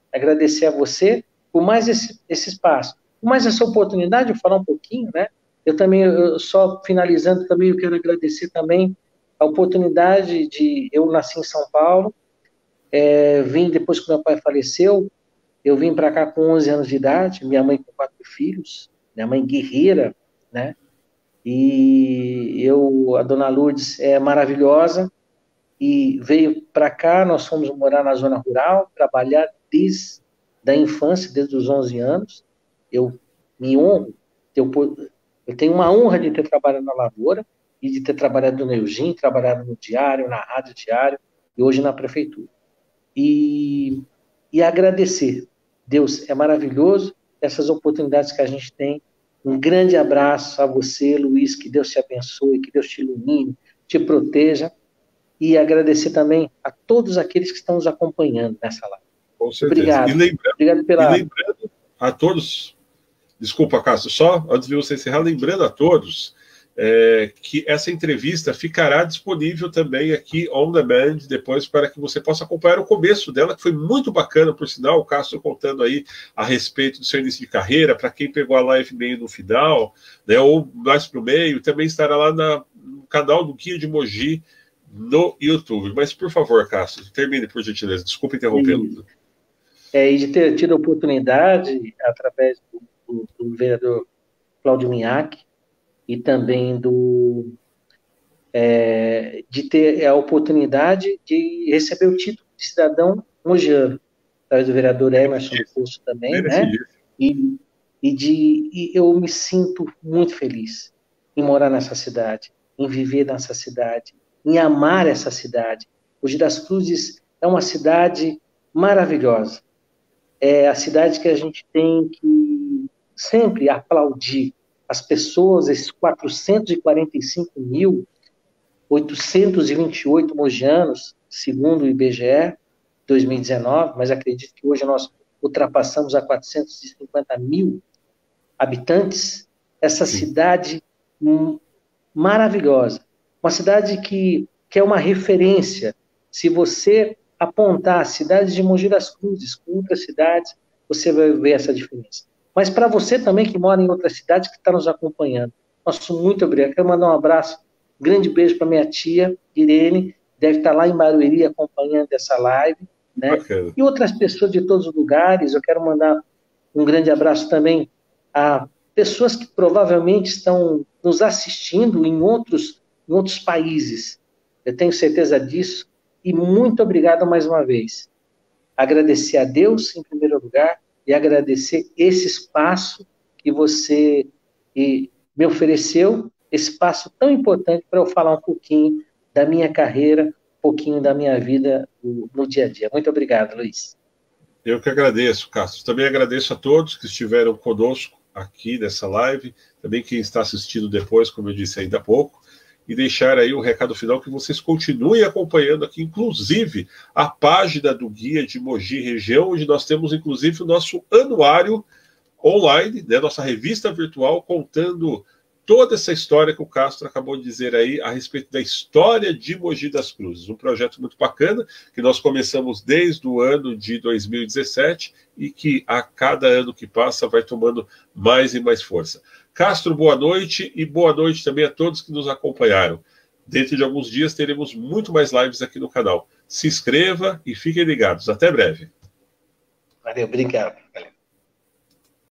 a você por mais esse espaço, por mais essa oportunidade de falar um pouquinho, né? Eu só finalizando também, eu quero agradecer também a oportunidade de, eu nasci em São Paulo, vim depois que meu pai faleceu, eu vim para cá com 11 anos de idade, minha mãe com 4 filhos, minha mãe guerreira, né? E a dona Lourdes é maravilhosa, e veio para cá, nós fomos morar na zona rural, trabalhar desde a infância, desde os 11 anos. Eu me honro, eu tenho uma honra de ter trabalhado na lavoura e de ter trabalhado no Eugim, trabalhado no Diário, na Rádio Diário e hoje na Prefeitura. E agradecer. Deus é maravilhoso, essas oportunidades que a gente tem. Um grande abraço a você, Luiz, que Deus te abençoe, que Deus te ilumine, te proteja. E agradecer também a todos aqueles que estão nos acompanhando nessa live. Com certeza. Obrigado. Obrigado e lembrando a todos, desculpa, Cássio, só antes de você encerrar, lembrando a todos que essa entrevista ficará disponível também aqui on demand depois, para que você possa acompanhar o começo dela, que foi muito bacana, por sinal, o Cássio contando aí a respeito do seu início de carreira, para quem pegou a live meio no final, né, ou mais para o meio, também estará lá no canal do Guia de Mogi no YouTube. Mas, por favor, Cássio, termine, por gentileza. Desculpe interrompê-lo. E de ter tido a oportunidade, através do vereador Cláudio Minhac, e também de ter a oportunidade de receber o título de cidadão mogiano, através do vereador Emerson Poço também, né? E eu me sinto muito feliz em morar nessa cidade, em viver nessa cidade, em amar essa cidade. Mogi das Cruzes é uma cidade maravilhosa. É a cidade que a gente tem que sempre aplaudir as pessoas, esses 445.828 mogianos, segundo o IBGE, 2019, mas acredito que hoje nós ultrapassamos a 450 mil habitantes. Essa cidade maravilhosa, uma cidade que é uma referência. Se você apontar as cidades de Mogi das Cruzes com outras cidades, você vai ver essa diferença. Mas para você também que mora em outras cidades, que está nos acompanhando, nosso muito obrigado. Quero mandar um abraço, um grande beijo para minha tia, Irene, deve estar lá em Barueri acompanhando essa live, né? E outras pessoas de todos os lugares. Eu quero mandar um grande abraço também a pessoas que provavelmente estão nos assistindo em outros países. Eu tenho certeza disso. E muito obrigado mais uma vez. Agradecer a Deus, em primeiro lugar, e agradecer esse espaço que você me ofereceu, esse espaço tão importante para eu falar um pouquinho da minha carreira, um pouquinho da minha vida no dia a dia. Muito obrigado, Luiz. Eu que agradeço, Castro. Também agradeço a todos que estiveram conosco aqui nessa live, também quem está assistindo depois, como eu disse ainda há pouco, e deixar aí o recado final que vocês continuem acompanhando aqui, inclusive, a página do Guia de Mogi Região, onde nós temos, inclusive, o nosso anuário online, né, nossa revista virtual, contando toda essa história que o Castro acabou de dizer aí a respeito da história de Mogi das Cruzes. Um projeto muito bacana, que nós começamos desde o ano de 2017 e que a cada ano que passa vai tomando mais e mais força. Castro, boa noite e boa noite também a todos que nos acompanharam. Dentro de alguns dias teremos muito mais lives aqui no canal. Se inscreva e fiquem ligados. Até breve. Valeu, obrigado. Valeu.